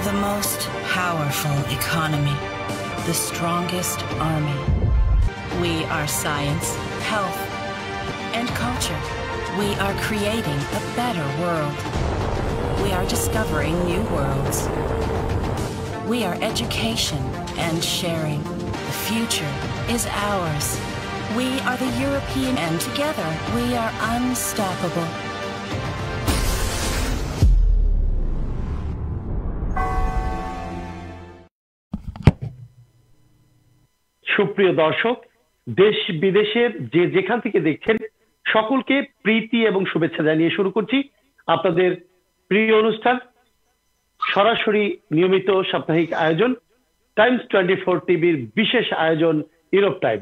the most powerful economy, the strongest army. We are science, health, and culture. We are creating a better world. We are discovering new worlds. We are education and sharing. The future is ours. We are the European, and together we are unstoppable. সুপ্রিয় দর্শক, দেশ বিদেশের যে যেখান থেকে দেখছেন সকলকে প্রীতি এবং শুভেচ্ছা জানিয়ে শুরু করছি আপনাদের প্রিয় অনুষ্ঠান, সরাসরি নিয়মিত সাপ্তাহিক আয়োজন টাইমস 24 টিভির বিশেষ আয়োজন ইউরোপ টাইম।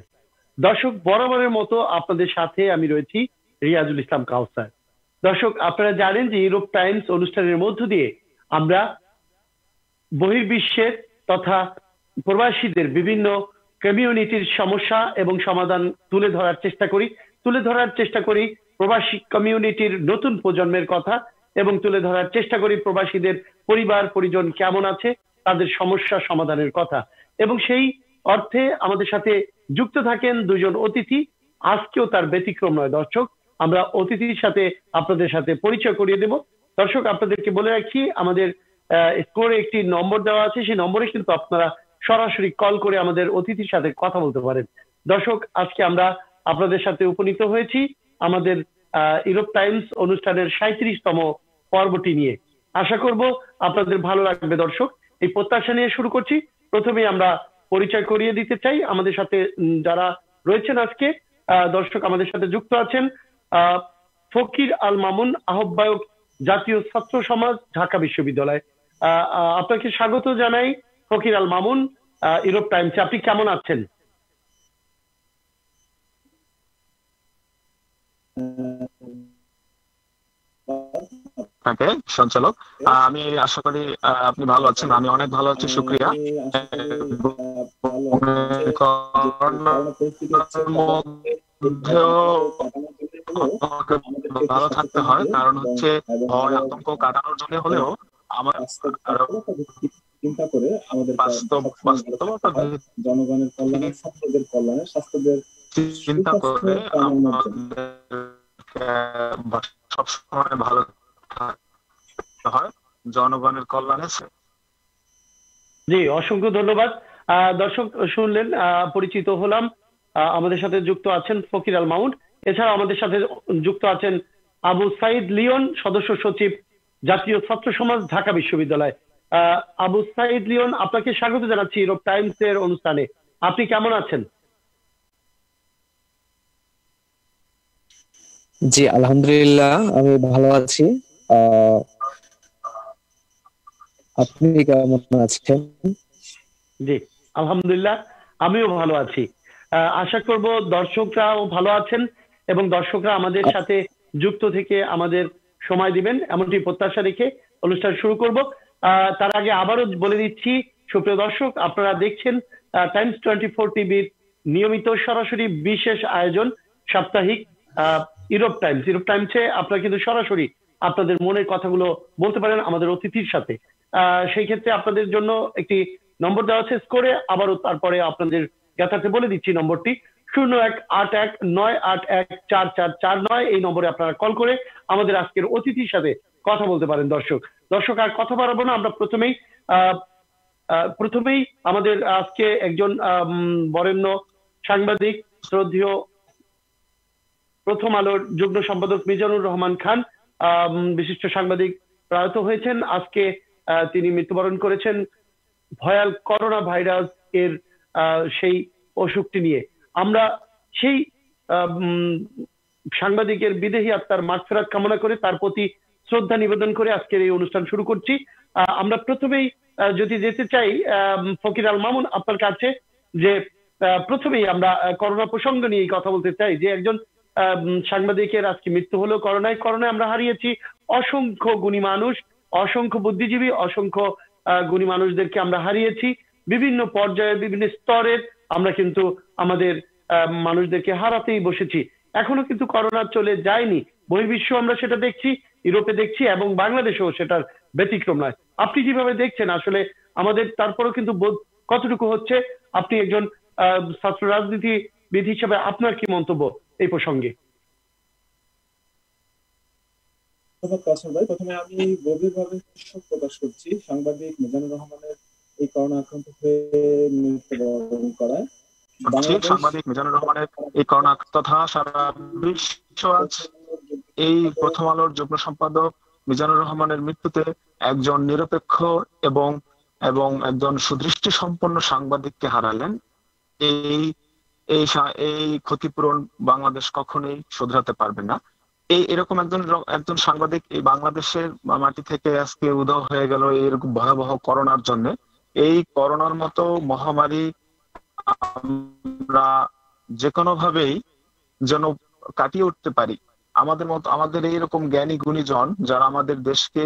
দর্শক, বরাবরের মতো আপনাদের সাথে আমি রয়েছি রিয়াজুল ইসলাম কাউসার। দর্শক, আপনারা জানেন যে ইউরোপ টাইমস অনুষ্ঠানের মধ্য দিয়ে আমরা বহির্বিশ্বের তথা প্রবাসীদের বিভিন্ন কমিউনিটির সমস্যা এবং সমাধান তুলে ধরার চেষ্টা করি প্রবাসী কমিউনিটির নতুন প্রজন্মের কথা, এবং তুলে ধরার চেষ্টা করি প্রবাসীদের পরিবার পরিজন কেমন আছে, তাদের সমস্যা সমাধানের কথা। এবং সেই অর্থে আমাদের সাথে যুক্ত থাকেন দুজন অতিথি। আজকেও তার ব্যতিক্রম নয়। দর্শক, আমরা অতিথির সাথে আপনাদের সাথে পরিচয় করিয়ে দেব। দর্শক, আপনাদেরকে বলে রাখি, আমাদের স্কোরে একটি নম্বর দেওয়া আছে, সেই নম্বরে কিন্তু আপনারা সরাসরি কল করে আমাদের অতিথির সাথে কথা বলতে পারেন। দর্শক, আজকে আমরা আপনাদের সাথে উপনীত হয়েছি আমাদের ইউরোপ টাইমস অনুষ্ঠানের 37তম পর্বটি নিয়ে। আশা করব আপনাদের ভালো লাগবে। দর্শক, এই প্রত্যাশা নিয়ে শুরু করছি। প্রথমেই আমরা পরিচয় করিয়ে দিতে চাই আমাদের সাথে যারা রয়েছেন আজকে। দর্শক, আমাদের সাথে যুক্ত আছেন ফকির আল মামুন, আহ্বায়ক, জাতীয় ছাত্র সমাজ, ঢাকা বিশ্ববিদ্যালয়। আপনাকে স্বাগত জানাই ফকির আল মামুন ইউরোপ টাইমসে। আপনি কেমন আছেন? সঞ্চালক, আমি আশা করি আপনি ভালো আছেন। আমি অনেক ভালো আছি, শুক্রিয়া। ভালো থাকতে হয়, কারণ হচ্ছে ভয় আতঙ্ক কাটানোর জন্য হলেও আমার চিন্তা করে আমাদের বাস্তবতা জনগণের কল্যাণে, ছাত্রদের কল্যাণে, স্বাস্থ্যদের চিন্তা করে সবসময় ভালো হয় জনগণের কল্যাণে। জি, অসংখ্য ধন্যবাদ। দর্শক শুনলেন, পরিচিত হলাম। আমাদের সাথে যুক্ত আছেন ফকির আল মামুন। এছাড়া আমাদের সাথে যুক্ত আছেন আবু সাইদ লিওন, সদস্য সচিব, জাতীয় ছাত্র সমাজ, ঢাকা বিশ্ববিদ্যালয়। আবু সাইদ লিওন, আপনাকে স্বাগত জানাচ্ছি ইউরোপ টাইমস এর অনুষ্ঠানে। আপনি কেমন আছেন? জি, আলহামদুলিল্লাহ, আমি ভালো আছি। আপনি কেমন আছেন? জি, আলহামদুলিল্লাহ, আমিও ভালো আছি। আশা করব দর্শকরাও ভালো আছেন এবং দর্শকরা আমাদের সাথে যুক্ত থেকে আমাদের সময় দিবেন, এমনটি প্রত্যাশা রেখে অনুষ্ঠান শুরু করব। তার আগে আবারও বলে দিচ্ছি, সুপ্রিয় দর্শক, আপনারা দেখছেন টাইমস 24 টিভির নিয়মিত সরাসরি বিশেষ আয়োজন সাপ্তাহিক ইউরোপ টাইমস। ইউরোপ টাইমসে আপনারা কিন্তু সরাসরি আপনাদের মনের কথাগুলো বলতে পারেন আমাদের অতিথির সাথে। সেই ক্ষেত্রে আপনাদের জন্য একটি নম্বর দেওয়া আছে স্কোরে, আবারও তারপরে আপনাদের যথার্থে বলে দিচ্ছি নম্বরটি 018198144449। এই নম্বরে আপনারা কল করে আমাদের আজকের অতিথির সাথে কথা বলতে পারেন। দর্শক আর কথা বাড়াবো না, আমরা প্রথমেই আমাদের আজকে একজন বরেণ্য সাংবাদিক, শ্রদ্ধেয় প্রথম আলোর যুগ্ম সম্পাদক মিজানুর রহমান খান, বিশিষ্ট সাংবাদিক, প্রয়াত হয়েছেন। আজকে তিনি মৃত্যুবরণ করেছেন ভয়াল করোনা ভাইরাস এর সেই অসুখটি নিয়ে। আমরা সেই সাংবাদিকের বিদেহী আত্মার মাগফিরাত কামনা করে তার প্রতি শ্রদ্ধা নিবেদন করে আজকের এই অনুষ্ঠান শুরু করছি। আমরা প্রথমেই যদি যেতে চাই ফকির আল মামুন আপনার কাছে, যে প্রথমেই আমরা করোনা প্রসঙ্গ নিয়ে কথা বলতে চাই, যে একজন সাংবাদিকের আজকে মৃত্যু হলো করোনায়। আমরা হারিয়েছি অসংখ্য গুণী মানুষ, অসংখ্য বুদ্ধিজীবী, অসংখ্য গুণী মানুষদেরকে আমরা হারিয়েছি। বিভিন্ন পর্যায়ে, বিভিন্ন স্তরের আমরা কিন্তু আমাদের মানুষদেরকে হারাতেই বসেছি। এখনো কিন্তু করোনা চলে যায়নি। বহির্বিশ্ব আমরা সেটা দেখছি, ইউরোপে দেখছি এবং বাংলাদেশেও সেটার ব্যতিক্রম নয়। আপনি কিভাবে দেখছেন আসলে আমাদের তারপরেও কিন্তু কতটুকু হচ্ছে? আপনি একজন ছাত্র রাজনীতিবিদ হিসেবে আপনার কি মন্তব্য এই প্রসঙ্গে? ধন্যবাদ কাউসার ভাই। প্রথমে আমি গভীরভাবে শোক প্রকাশ করছি সাংবাদিক মিজানুর রহমানের এই করোনা আক্রান্ত হয়ে মৃত্যুবরণ করায়। সাংবাদিক মিজানুর রহমানের এই করোনা তথা সারা বিশ্ব আজ এই প্রথম আলোর যুগ্ম সম্পাদক মিজানুর রহমানের মৃত্যুতে একজন নিরপেক্ষ এবং এবং একজন সুদৃষ্টি সম্পন্ন সাংবাদিককে হারালেন। এই এই এই ক্ষতিপূরণ বাংলাদেশ কখনোই শোধরাতে পারবে না। এরকম একজন সাংবাদিক এই বাংলাদেশের মাটি থেকে আজকে উধাও হয়ে গেল এরকম ভয়াবহ করোনার জন্য। এই করোনার মতো মহামারী আমরা যে কোনো ভাবেই যেন কাটিয়ে উঠতে পারি। আমাদের এইরকম জ্ঞানী গুণীজন যারা আমাদের দেশকে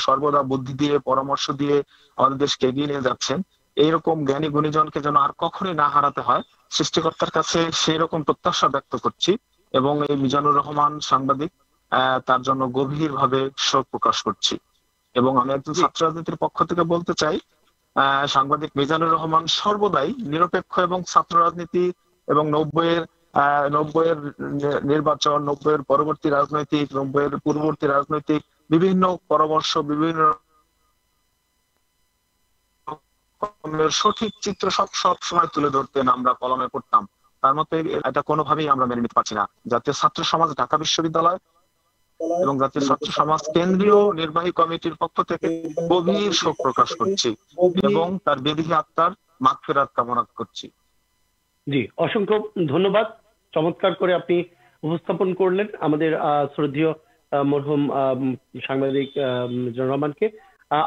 সর্বদা বুদ্ধি দিয়ে পরামর্শ দিয়ে আমাদের দেশকে এগিয়ে নিয়ে যাচ্ছেন, এইরকম জ্ঞানী গুণীজনকে যেন আর কখনোই না হারাতে হয়, সৃষ্টিকর্তার কাছে সেই রকম প্রত্যাশা ব্যক্ত করছি। এবং এই মিজানুর রহমান সাংবাদিক, তার জন্য গভীরভাবে শোক প্রকাশ করছি। এবং আমি একজন ছাত্র রাজনীতির পক্ষ থেকে বলতে চাই, সাংবাদিক মিজানুর রহমান সর্বদাই নিরপেক্ষ এবং ছাত্র রাজনীতি এবং 90-এর নির্বাচন, 90-এর পরবর্তী রাজনৈতিক, 90-এর পূর্ববর্তী রাজনৈতিক বিভিন্ন পরামর্শ, বিভিন্ন সঠিক চিত্র সব সময় তুলে ধরতেন, আমরা কলমে পড়তাম। তার মতে এটা কোনোভাবেই আমরা মেনে নিতে পারছি না। জাতীয় ছাত্র সমাজ ঢাকা বিশ্ববিদ্যালয় এবং জাতীয় ছাত্র সমাজ কেন্দ্রীয় নির্বাহী কমিটির পক্ষ থেকে গভীর শোক প্রকাশ করছি এবং তার বিদেহী আত্মার মাগফিরাত কামনা করছি। জি, অসংখ্য ধন্যবাদ। চমৎকার করে আপনি উপস্থাপন করলেন আমাদের শ্রদ্ধেয় মরহুম সাংবাদিক রহমানকে।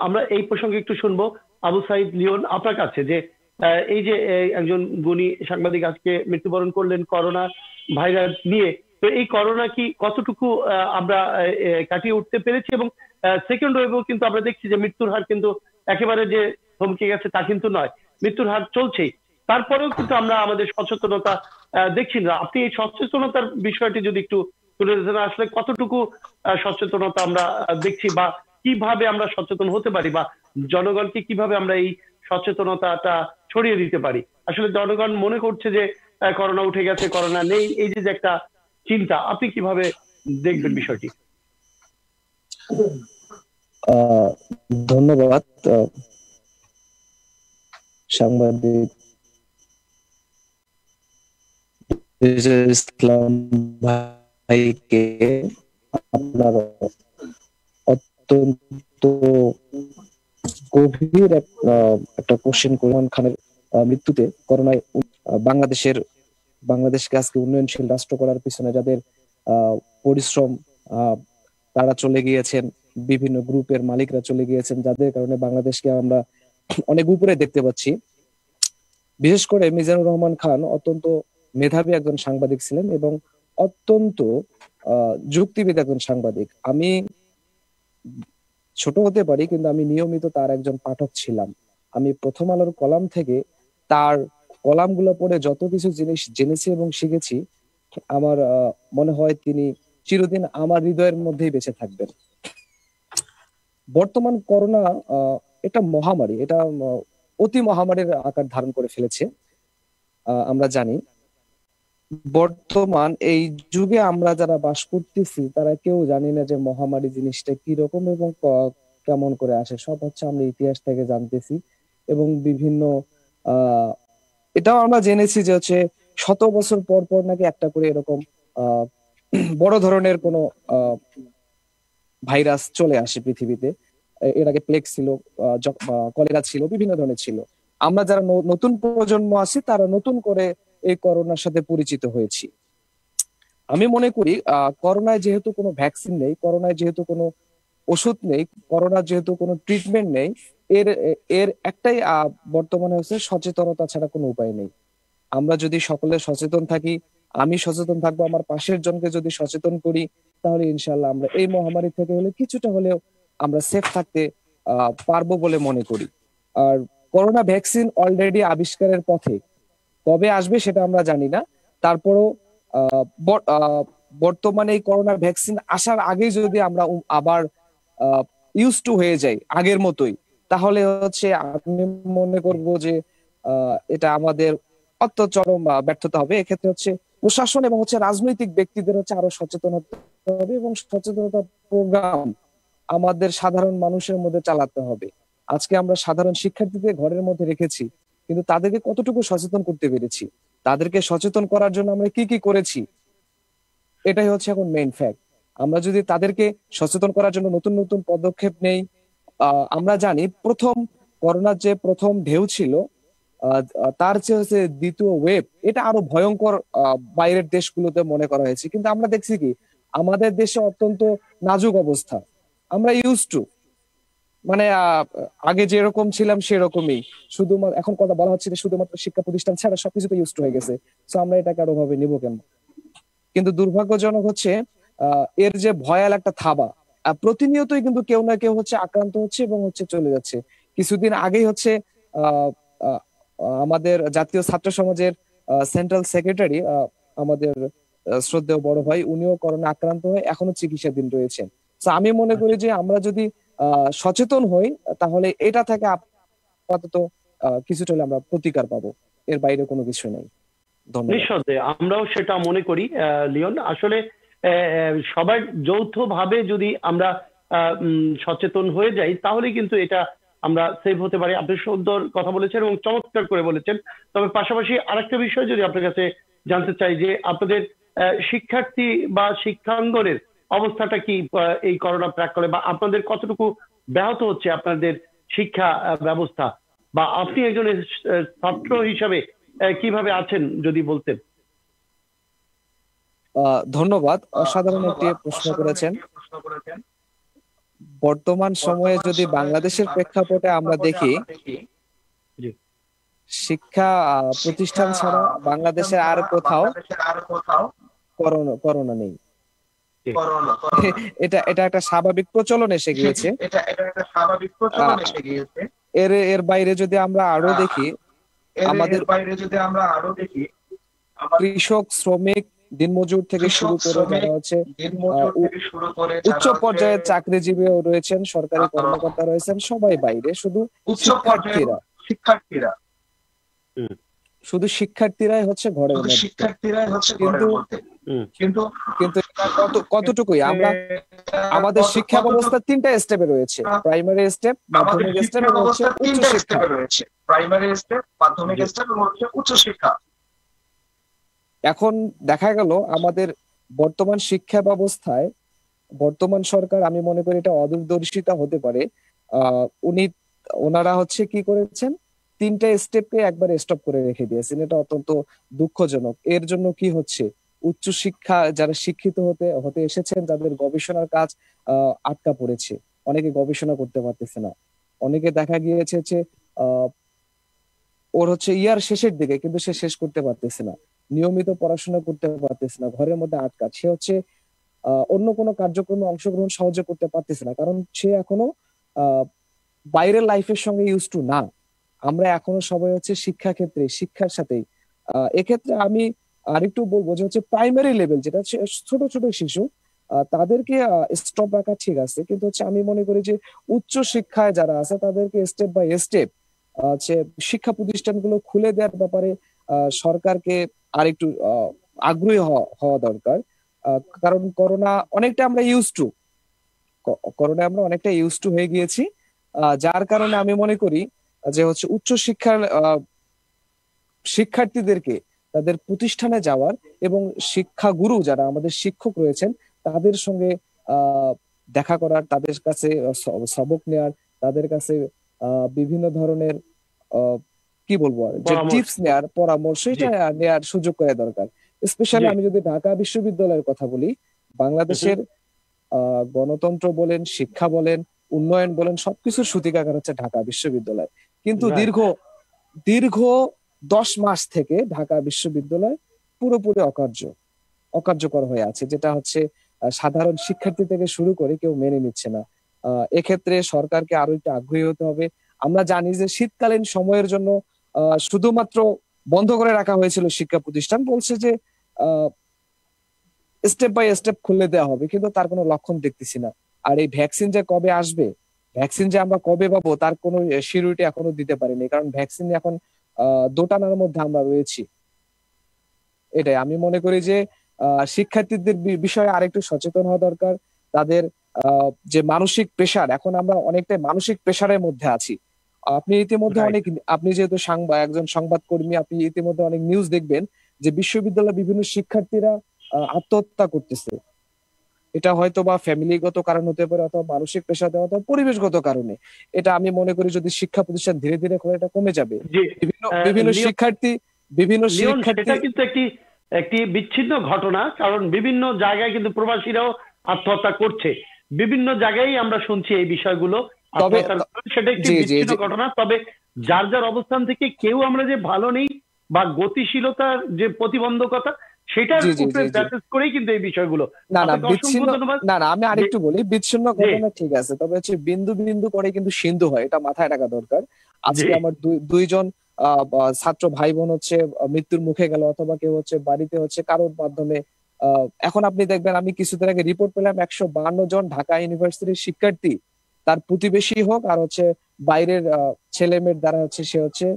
আমরা এই প্রসঙ্গে একটু শুনবো আবু সাইদ লিওন আপনার কাছে, যে এই যে একজন গুণী সাংবাদিক আজকে মৃত্যুবরণ করলেন করোনা ভাইরাস নিয়ে, তো এই করোনা কি কতটুকু আমরা কাটিয়ে উঠতে পেরেছি? এবং সেকেন্ড ওয়েভেও কিন্তু আমরা দেখছি যে মৃত্যুর হার কিন্তু একেবারে যে থমকে গেছে তা কিন্তু নয়, মৃত্যুর হার চলছেই। তারপরেও কিন্তু আমরা আমাদের সচেতনতা দেখছি না। আপনি এই সচেতনতার বিষয়টি যদি একটু তুলে ধরেন, আসলে কতটুকু সচেতনতা আমরা দেখছি বা কিভাবে আমরা সচেতন হতে পারি, বা জনগণকে কিভাবে আমরা এই সচেতনতাটা ছড়িয়ে দিতে পারি? আসলে জনগণ মনে করছে যে করোনা উঠে গেছে, করোনা নেই, এই যে একটা চিন্তা, আপনি কিভাবে দেখবেন বিষয়টি? ধন্যবাদ সাংবাদিক ইসলাম ভাইকে। আপনার অত্যন্ত গভীর একটা কোশ্চেন কোরআন খানের মৃত্যুতে করোনায় বাংলাদেশকে আজকে উন্নয়নশীল রাষ্ট্র করার পিছনে যাদের পরিশ্রম, তারা চলে গিয়েছেন, বিভিন্ন গ্রুপের মালিকরা চলে গিয়েছেন, যাদের কারণে বাংলাদেশকে আমরা অনেক উপরে দেখতে পাচ্ছি। বিশেষ করে মিজানুর রহমান খান অত্যন্ত মেধাবী একজন সাংবাদিক ছিলেন এবং অত্যন্ত যুক্তিবিদ একজন সাংবাদিক। আমি ছোট হতে পারি, কিন্তু আমি নিয়মিত তার একজন পাঠক ছিলাম। আমি প্রথম আলোর কলাম থেকে তার কলামগুলো পড়ে যত কিছু জিনিস জেনেছি এবং শিখেছি, আমার মনে হয় তিনি চিরদিন আমার হৃদয়ের মধ্যেই বেঁচে থাকবেন। বর্তমান করোনা এটা মহামারী, এটা অতি মহামারীর আকার ধারণ করে ফেলেছে। আমরা জানি বর্তমান এই যুগে আমরা যারা বাস করতেছি তারা কেউ জানি না যে মহামারী জিনিসটা কি রকম এবং কেমন করে আসে। সব হচ্ছে আমরা ইতিহাস থেকে জানতেছি এবং বিভিন্ন এটাও আমরা জেনেছি যে হচ্ছে 100 বছর পর পর নাকি একটা করে এরকম বড় ধরনের কোনো ভাইরাস চলে আসে পৃথিবীতে। এর আগে প্লেগ ছিল, কলেরা ছিল, বিভিন্ন ধরনের ছিল। আমরা যারা নতুন প্রজন্ম আছি তারা নতুন করে এই করোনার সাথে পরিচিত হয়েছি। আমি মনে করি করোনায় যেহেতু কোনো ভ্যাকসিন নেই, করোনায় যেহেতু কোনো ওষুধ নেই, করোনার যেহেতু কোনো ট্রিটমেন্ট নেই, এর একটাই বর্তমানে হচ্ছে সচেতনতা ছাড়া কোনো উপায় নেই। আমরা যদি সকলে সচেতন থাকি, আমি সচেতন থাকবো, আমার পাশের জনকে যদি সচেতন করি, তাহলে ইনশাল্লাহ আমরা এই মহামারী থেকে হলে কিছুটা হলেও আমরা সেফ থাকতে পারবো বলে মনে করি। আর করোনা ভ্যাকসিন অলরেডি আবিষ্কারের পথে, কবে আসবে সেটা আমরা জানি না। তারপরও বর্তমানে এই করোনা ভ্যাকসিন আসার আগেই যদি আমরা আবার ইউজ টু হয়ে যাই আগের মতোই, তাহলে হচ্ছে আমি মনে করব যে এটা আমাদের চরম ব্যর্থতা হবে। এক্ষেত্রে হচ্ছে প্রশাসন এবং হচ্ছে রাজনৈতিক ব্যক্তিদের হচ্ছে আরো সচেতন হতে হবে এবং সচেতনতা প্রোগ্রাম আমাদের সাধারণ মানুষের মধ্যে চালাতে হবে। আজকে আমরা সাধারণ শিক্ষার্থীদের ঘরের মধ্যে রেখেছি, কিন্তু তাদেরকে কতটুকু সচেতন করতে পেরেছি, তাদেরকে সচেতন করার জন্য আমরা কি কি করেছি, এটাই হচ্ছে এখন মেইন ফ্যাক্ট। আমরা যদি তাদেরকে সচেতন করার জন্য নতুন নতুন পদক্ষেপ নেই, আমরা জানি করোনার যে প্রথম ঢেউ ছিল, তার চেয়ে হচ্ছে দ্বিতীয় ওয়েভ এটা আরো ভয়ঙ্কর বাইরের দেশগুলোতে মনে করা হয়েছে, কিন্তু আমরা দেখছি কি আমাদের দেশে অত্যন্ত নাজুক অবস্থা, আমরা ইউজ টু, মানে আগে যেরকম ছিলাম সেরকমই, শুধুমাত্র এখন কথা বলা হচ্ছে যে শুধুমাত্র শিক্ষা প্রতিষ্ঠান ছাড়া সবকিছুতে ইউজ টু হয়ে গেছে, তো আমরা এটাকে আরো ভাবে নিব কেন? কিন্তু দুর্ভাগ্যজনক হচ্ছে এর যে ভয়াল একটা থাবা, প্রতিনিয়তই কিন্তু কেউ না কেউ হচ্ছে আক্রান্ত হচ্ছে এবং হচ্ছে চলে যাচ্ছে। কিছুদিন আগেই হচ্ছে আমাদের জাতীয় ছাত্র সমাজের সেন্ট্রাল সেক্রেটারি, আমাদের শ্রদ্ধেয় বড় ভাই, উনিও করোনা আক্রান্ত হয়ে এখনো চিকিৎসাধীন রয়েছেন। তো আমি মনে করি যে আমরা যদি সচেতন হই তাহলে এটা থেকে আপাতত কিছুটা হলে আমরা প্রতিকার পাবো, এর বাইরে কোনো কিছু নেই। নিঃসন্দেহে আমরাও সেটা মনে করি লিওন। আসলে সবাই যৌথভাবে যদি আমরা সচেতন হয়ে যাই তাহলে কিন্তু এটা আমরা সেভ হতে পারি। আপনি সুন্দর কথা বলেছেন এবং চমৎকার করে বলেছেন। তবে পাশাপাশি আরেকটা বিষয় যদি আপনার কাছে জানতে চাই যে আপনাদের শিক্ষার্থী বা শিক্ষাঙ্গনের অবস্থাটা কি এই করোনা প্রাক্কালে, বা আপনাদের কতটুকু ব্যাহত হচ্ছে আপনাদের শিক্ষা ব্যবস্থা, বা আপনি একজন ছাত্র হিসাবে কিভাবে আছেন যদি বলতেন। ধন্যবাদ, অসাধারণ একটি প্রশ্ন করেছেন। বর্তমান সময়ে যদি বাংলাদেশের প্রেক্ষাপটে আমরা দেখি, শিক্ষা প্রতিষ্ঠান ছাড়া বাংলাদেশের আর কোথাও করোনা নেই। এটা একটা স্বাভাবিক প্রচলন এসে গিয়েছে। এর বাইরে যদি আমরা আরো দেখি, আমাদের কৃষক, শ্রমিক, দিনমজুর থেকে শুরু করে যারা হচ্ছে উচ্চ পর্যায়ের চাকরিজীবীও রয়েছেন, সরকারি কর্মকর্তা রয়েছেন, সবাই বাইরে, শুধু শিক্ষার্থীরাই হচ্ছে ঘরের মধ্যে। কিন্তু কতটুকুই আমরা, আমাদের শিক্ষা ব্যবস্থা 3টা স্টেপে রয়েছে, প্রাইমারি স্টেপ, মাধ্যমিক স্টেপ এবং উচ্চ শিক্ষা। এখন দেখা গেল আমাদের বর্তমান শিক্ষা ব্যবস্থায় বর্তমান সরকার, আমি মনে করি এটা অদূরদর্শিতা হতে পারে, ওনারা হচ্ছে কি করেছেন, 3টা স্টেপকে একবার স্টপ করে রেখে দিয়েছেন। এটা অত্যন্ত দুঃখজনক। এর জন্য কি হচ্ছে, উচ্চ শিক্ষা যারা শিক্ষিত হতে এসেছেন তাদের গবেষণার কাজ আটকা পড়েছে, অনেকে গবেষণা করতে পারতেছে না, অনেকে দেখা গিয়েছে যে ওর হচ্ছে ইয়ার শেষের দিকে কিন্তু সে শেষ করতে পারতেছে না, নিয়মিত পড়াশোনা করতে পারতেছে না, ঘরের মধ্যে আটকা, সে হচ্ছে অন্য কোনো কার্যক্রমে অংশগ্রহণ সহজে করতে পারতেছে না, কারণ সে এখনো বাইরের লাইফের সঙ্গে ইউজ টু না। আমরা এখনো সবাই হচ্ছে শিক্ষা ক্ষেত্রে, শিক্ষার সাথেই। এক্ষেত্রে আমি আরেকটু বলবো যে হচ্ছে প্রাইমারি লেভেল, যেটা হচ্ছে ছোট ছোট শিশু, তাদেরকে স্টপ রাখা ঠিক আছে, কিন্তু হচ্ছে আমি মনে করি যে উচ্চ শিক্ষায় যারা আছে তাদেরকে স্টেপ বাই স্টেপ শিক্ষা প্রতিষ্ঠানগুলো খুলে দেওয়ার ব্যাপারে সরকারকে আরেকটু আগ্রহী হওয়া দরকার। কারণ করোনা অনেকটা আমরা ইউজ টু হয়ে গিয়েছি, যার কারণে আমি মনে করি যে হচ্ছে উচ্চ শিক্ষার শিক্ষার্থীদেরকে তাদের প্রতিষ্ঠানে যাওয়ার এবং শিক্ষাগুরু যারা আমাদের শিক্ষক রয়েছেন তাদের সঙ্গে দেখা করার, তাদের কাছে সবক নেয়ার, তাদের কাছে বিভিন্ন ধরনের কি বলবো যে টিপস নেয়ার, পরামর্শ এটা নেয়ার সুযোগ করা দরকার। স্পেশালি আমি যদি ঢাকা বিশ্ববিদ্যালয়ের কথা বলি, বাংলাদেশের গণতন্ত্র বলেন, শিক্ষা বলেন, উন্নয়ন বলেন, সবকিছুর সূতিকাগার হচ্ছে ঢাকা বিশ্ববিদ্যালয়। কিন্তু দীর্ঘ 10 মাস থেকে ঢাকা বিশ্ববিদ্যালয় পুরোপুরি অকার্যকর হয়ে আছে, যেটা হচ্ছে সাধারণ শিক্ষার্থী থেকে শুরু করে কেউ মেনে নিচ্ছে না। এক্ষেত্রে সরকারকে আরো একটু আগ্রহী হতে হবে। আমরা জানি যে শীতকালীন সময়ের জন্য শুধুমাত্র বন্ধ করে রাখা হয়েছিল শিক্ষা প্রতিষ্ঠান, বলছে যে স্টেপ বাই স্টেপ খুলে দেওয়া হবে, কিন্তু তার কোনো লক্ষণ দেখতেছি না। আর এই ভ্যাকসিন যে কবে আসবে, ভ্যাকসিন যে আমরা কবে পাবো, তার কোনো সিউরিটি এখনো দিতে পারিনি, কারণ ভ্যাকসিন এখন দোটানার মধ্যে আমরা রয়েছি। এটাই আমি মনে করি যে শিক্ষার্থীদের বিষয়ে আরেকটু সচেতন হওয়া দরকার। তাদের যে মানসিক প্রেশার, এখন আমরা অনেকটাই মানসিক প্রেশারের মধ্যে আছি। আপনি ইতিমধ্যে অনেক, আপনি যেহেতু একজন সংবাদকর্মী, আপনি ইতিমধ্যে অনেক নিউজ দেখবেন যে বিশ্ববিদ্যালয়ের বিভিন্ন শিক্ষার্থীরা আত্মহত্যা করতেছে। এটা হয়তো বা ফ্যামিলিগত কারণ হতে পারে, অথবা মানসিক প্রেশার দেওয়া, অথবা পরিবেশগত কারণে। এটা আমি মনে করি যদি শিক্ষা প্রতিষ্ঠান ধীরে ধীরে খোলে, এটা কমে যাবে। বিভিন্ন শিক্ষার্থী সেটা কিন্তু একটি বিচ্ছিন্ন ঘটনা, কারণ বিভিন্ন জায়গায় কিন্তু প্রবাসীরাও আত্মহত্যা করছে। বিভিন্ন জায়গায় আমরা শুনছি এই বিষয়গুলো। সেটা একটি বিচ্ছিন্ন ঘটনা। তবে যার যার অবস্থান থেকে কেউ আমরা যে ভালো নেই বা গতিশীলতার যে প্রতিবন্ধকতা, সেটার উপরে ব্যাসেস করেই কিন্তু এই বিষয়গুলো। আমি আরেকটু বলি, বিচ্ছিন্ন ঘটনা ঠিক আছে, তবে হচ্ছে বিন্দু বিন্দু করে কিন্তু সিন্ধু হয়, এটা মাথায় রাখা দরকার। আজকে আমার দুইজন ছাত্র ভাই বোন হচ্ছে মৃত্যুর মুখে গেল, অথবা কেউ হচ্ছে বাড়িতে হচ্ছে কারোর মাধ্যমে। এখন আপনি দেখবেন, আমি কিছুদিন আগে রিপোর্ট পেলাম 152 জন ঢাকা ইউনিভার্সিটির শিক্ষার্থী, তার প্রতিবেশী হোক আর হচ্ছে বাইরের ছেলে মেয়ের দ্বারা হচ্ছে সে হচ্ছে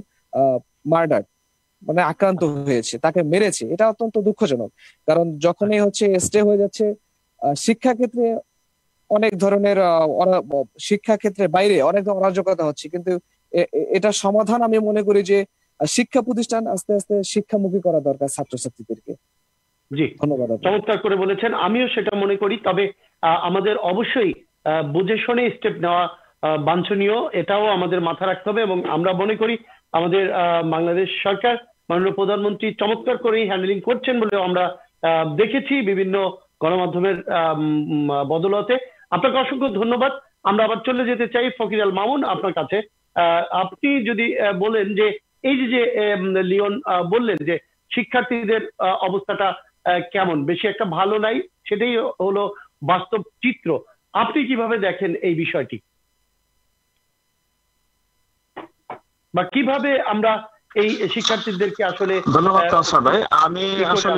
মার্ডার, মানে আক্রান্ত হয়েছে, তাকে মেরেছে। এটা অত্যন্ত দুঃখজনক, কারণ যখনই হচ্ছে স্টে হয়ে যাচ্ছে শিক্ষাক্ষেত্রে অনেক ধরনের শিক্ষাক্ষেত্রে বাইরে অনেক অরাজকতা হচ্ছে, কিন্তু এটা সমাধান আমি মনে করি যে শিক্ষা প্রতিষ্ঠান আস্তে আস্তে শিক্ষামুখী করা দরকার ছাত্রছাত্রীদেরকে। জি, ধন্যবাদ, চমৎকার করে বলেছেন। আমিও সেটা মনে করি। তবে আমাদের অবশ্যই বুঝে শুনে স্টেপ নেওয়া বাঞ্ছনীয়, এটাও আমাদের মাথায় রাখতে হবে। এবং আমরা মনে করি আমাদের বাংলাদেশ সরকার, মাননীয় প্রধানমন্ত্রী চমৎকার করেই হ্যান্ডেলিং করছেন বলে আমরা দেখেছি বিভিন্ন গণমাধ্যমের বদলতে। আপনাকে অসংখ্য ধন্যবাদ। আমরা আবার চলে যেতে চাই ফকির আল মামুন আপনার কাছে। আপনি যদি বলেন যে এই যে লিওন বললেন যে শিক্ষার্থীদের অবস্থাটা কেমন, বেশি একটা ভালো নাই, সেটাই হলো বাস্তব চিত্র। আপনি কিভাবে দেখেন এই বিষয়টি, বা কিভাবে আমরা এই শিক্ষার্থীদেরকে আসলে? ধন্যবাদ কাউসার ভাই। আমি আসলে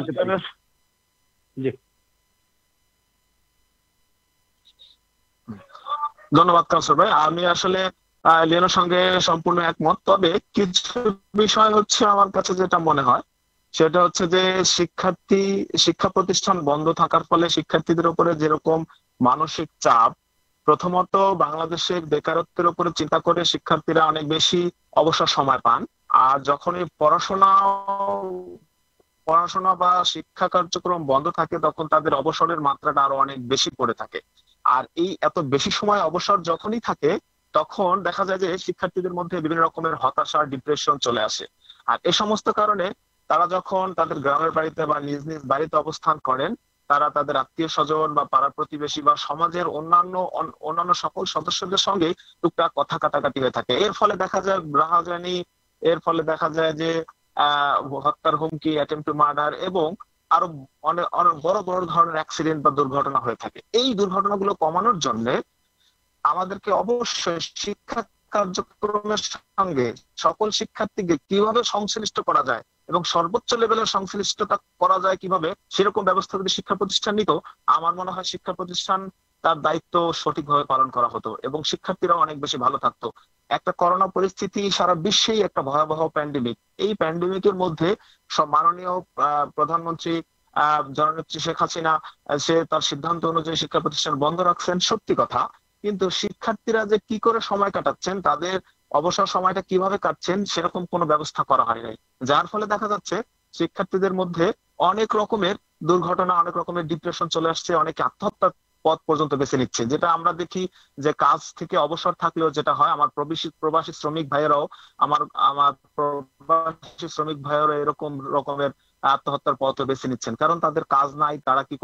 ধন্যবাদ কাউসার ভাই। আমি আসলে লিওনের সঙ্গে সম্পূর্ণ একমত। তবে কিছু বিষয় হচ্ছে আমার কাছে যেটা মনে হয়, সেটা হচ্ছে যে শিক্ষা প্রতিষ্ঠান বন্ধ থাকার ফলে শিক্ষার্থীদের উপরে যেরকম মানসিক চাপ, প্রথমত বাংলাদেশের বেকারত্বের উপরে চিন্তা করে শিক্ষার্থীরা অনেক বেশি অবসর সময় পান। আর যখনই পড়াশোনা বা শিক্ষা কার্যক্রম বন্ধ থাকে, তখন তাদের অবসরের মাত্রাটা আরো অনেক বেশি পড়ে থাকে। আর এই এত বেশি সময় অবসর যখনই থাকে, তখন দেখা যায় যে শিক্ষার্থীদের মধ্যে বিভিন্ন রকমের হতাশা, ডিপ্রেশন চলে আসে। আর এই সমস্ত কারণে তারা যখন তাদের গ্রামের বাড়িতে বা নিজ নিজ বাড়িতে অবস্থান করেন, তারা তাদের আত্মীয় স্বজন বা পাড়া প্রতিবেশী বা সমাজের অন্যান্য সকল সদস্যদের সঙ্গে টুকটাক কথা কাটাকাটি হয়ে থাকে। এর ফলে দেখা যায় রাহাজানি, এর ফলে দেখা যায় যে হত্যার হুমকি, অ্যাটেম্পট টু মার্ডার, এবং আরো অনেক অনেক বড় বড় ধরনের অ্যাক্সিডেন্ট বা দুর্ঘটনা হয়ে থাকে। এই দুর্ঘটনাগুলো কমানোর জন্য আমাদেরকে অবশ্যই শিক্ষা কার্যক্রমের সঙ্গে সকল শিক্ষার্থীকে কিভাবে সংশ্লিষ্ট করা যায় এবং সর্বোচ্চ লেভেলের সংশ্লিষ্টতা করা যায় কিভাবে, সেরকম ব্যবস্থা যদি শিক্ষা প্রতিষ্ঠান নিত, আমার মনে হয় শিক্ষা প্রতিষ্ঠান তার দায়িত্ব সঠিকভাবে পালন করা হতো এবং শিক্ষার্থীরাও অনেক বেশি ভালো থাকতো। একটা করোনা পরিস্থিতি সারা বিশ্বেই একটা ভয়াবহ প্যান্ডেমিক। এই প্যান্ডেমিকের মধ্যে সব মাননীয় প্রধানমন্ত্রী জননেত্রী শেখ হাসিনা সে তার সিদ্ধান্ত অনুযায়ী শিক্ষা প্রতিষ্ঠান বন্ধ রাখছেন, সত্যি কথা। কিন্তু শিক্ষার্থীরা যে কি করে সময় কাটাচ্ছেন, তাদের অবসর সময়টা কিভাবে কাটছেন, সেরকম কোনো ব্যবস্থা করা হয় নাই। যার ফলে দেখা যাচ্ছে শিক্ষার্থীদের মধ্যে অনেক রকমের দুর্ঘটনা, অনেক রকমের ডিপ্রেশন চলে আসছে, অনেকে আত্মহত্যার পথ পর্যন্ত বেছে নিচ্ছে। যেটা আমরা দেখি যে কাজ থেকে অবসর থাকলেও যেটা হয়, আমার প্রবাসী শ্রমিক ভাইয়েরাও আমার প্রবাসী শ্রমিক ভাইয়েরা এরকম রকমের আত্মহত্যার পথ বেছে নিচ্ছেন। কারণ তাদের কাজ নাই, তারা কি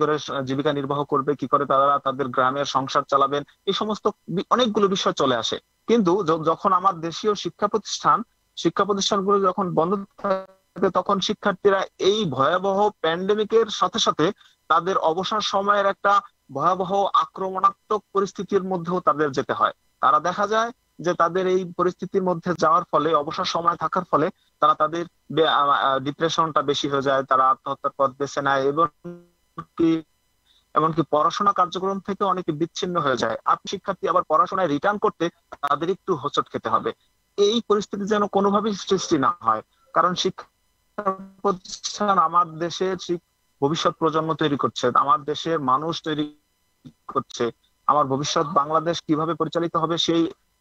করে জীবিকা নির্বাহ করবে, কি করে তারা তাদের গ্রামের সংসার চালাবেন, এই সমস্ত অনেকগুলো বিষয় চলে আসে। কিন্তু যখন আমার দেশীয় শিক্ষা প্রতিষ্ঠানগুলো যখন বন্ধ থাকে, তখন শিক্ষার্থীরা এই ভয়াবহ প্যান্ডেমিকের সাথে সাথে তাদের অবসর সময়ের একটা ভয়াবহ আক্রমণাত্মক পরিস্থিতির মধ্যেও তাদের যেতে হয়। তারা দেখা যায় যে তাদের এই পরিস্থিতির মধ্যে যাওয়ার ফলে, অবসর সময় থাকার ফলে তারা তাদের ডিপ্রেশনটা বেশি হয়ে যায়, তারা আত্মহত্যার পথ বেছে নেয় এবং কি এমনকি পড়াশোনা কার্যক্রম থেকে অনেকে বিচ্ছিন্ন হয়ে যায়। আপনি শিক্ষার্থী আবার পড়াশোনায় রিটার্ন করতে তাদের একটু হোঁচট খেতে হবে। এই পরিস্থিতি যেন কোনোভাবেই সৃষ্টি না হয়, কারণ শিক্ষা প্রতিষ্ঠান আমার দেশের ভবিষ্যৎ প্রজন্ম তৈরি করছে, আমার দেশের মানুষ তৈরি করছে। আমার ভবিষ্যৎ বাংলাদেশ কিভাবে পরিচালিত হবে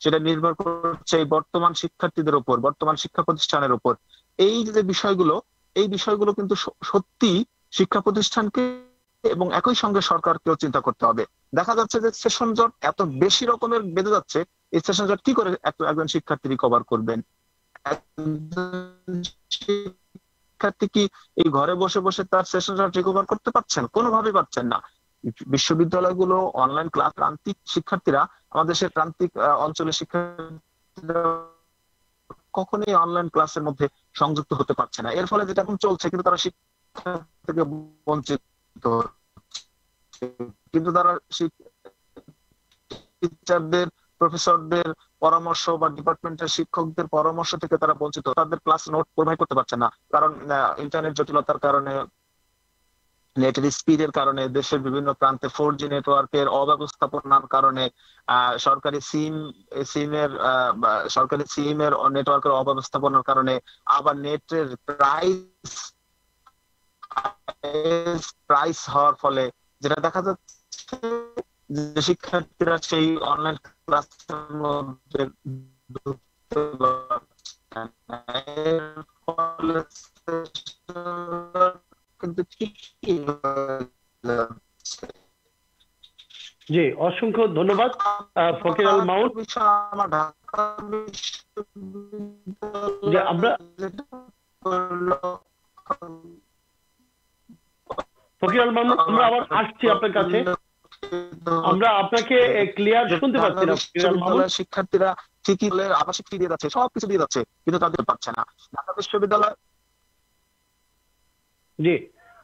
সেটা নির্ভর করছে এই বর্তমান শিক্ষার্থীদের উপর, বর্তমান শিক্ষা প্রতিষ্ঠানের উপর। এই যে বিষয়গুলো, এই বিষয়গুলো কিন্তু সত্যি শিক্ষা প্রতিষ্ঠানকে এবং একই সঙ্গে সরকারকেও চিন্তা করতে হবে। দেখা যাচ্ছে যে সেশন জট এত বেশি রকমের বেঁধে যাচ্ছে, এই সেশন জট কি করে একজন শিক্ষার্থী রিকভার করবেন? শিক্ষার্থী কি এই ঘরে বসে বসে তার সেশন জট রিকভার করতে পারছেন? কোনোভাবেই পারছেন না। বিশ্ববিদ্যালয়গুলো অনলাইন ক্লাস, প্রান্তিক শিক্ষার্থীরা, আমাদের দেশের প্রান্তিক অঞ্চলের শিক্ষার্থীরা কখনোই অনলাইন ক্লাসের মধ্যে সংযুক্ত হতে পারছে না। এর ফলে যেটা এখন চলছে, কিন্তু তারা শিক্ষা থেকে বঞ্চিত, কিন্তু তারা টিচারদের, প্রফেসরদের পরামর্শ বা ডিপার্টমেন্টের শিক্ষকদের পরামর্শ থেকে তারা বঞ্চিত। তাদের ক্লাস নোট প্রোভাইড করতে পারছে না, কারণ ইন্টারনেট জটিলতার কারণে, নেটের স্পিডের কারণে, দেশের বিভিন্ন প্রান্তে 4G নেটওয়ার্কের অব্যবস্থাপনার কারণে, সরকারি সিমের নেটওয়ার্কের অব্যবস্থাপনার কারণে, আবার নেটের প্রাইস হওয়ার ফলে যেটা দেখা যাচ্ছে যে শিক্ষার্থীরা সেই অনলাইন ক্লাসের মধ্যে ঢুকতে পারছে না। এর ফলে কিন্তু ঠিকই হচ্ছে। জি, অসংখ্য ধন্যবাদ ফকির আল মামুন। আমার ঢাকা যে আমরা ফকির আল মামুন, আমরা আবার আসছি আপনার কাছে। আমরা আপনাকে ক্লিয়ার শুনতে পাচ্ছি না ফকির আল মামুন। শিক্ষার্থীরা ঠিকই আবাসিক ফি দিয়ে যাচ্ছে, সবকিছু দিয়ে যাচ্ছে, কিন্তু তাদের পাচ্ছে না। ঢাকা বিশ্ববিদ্যালয়, জি,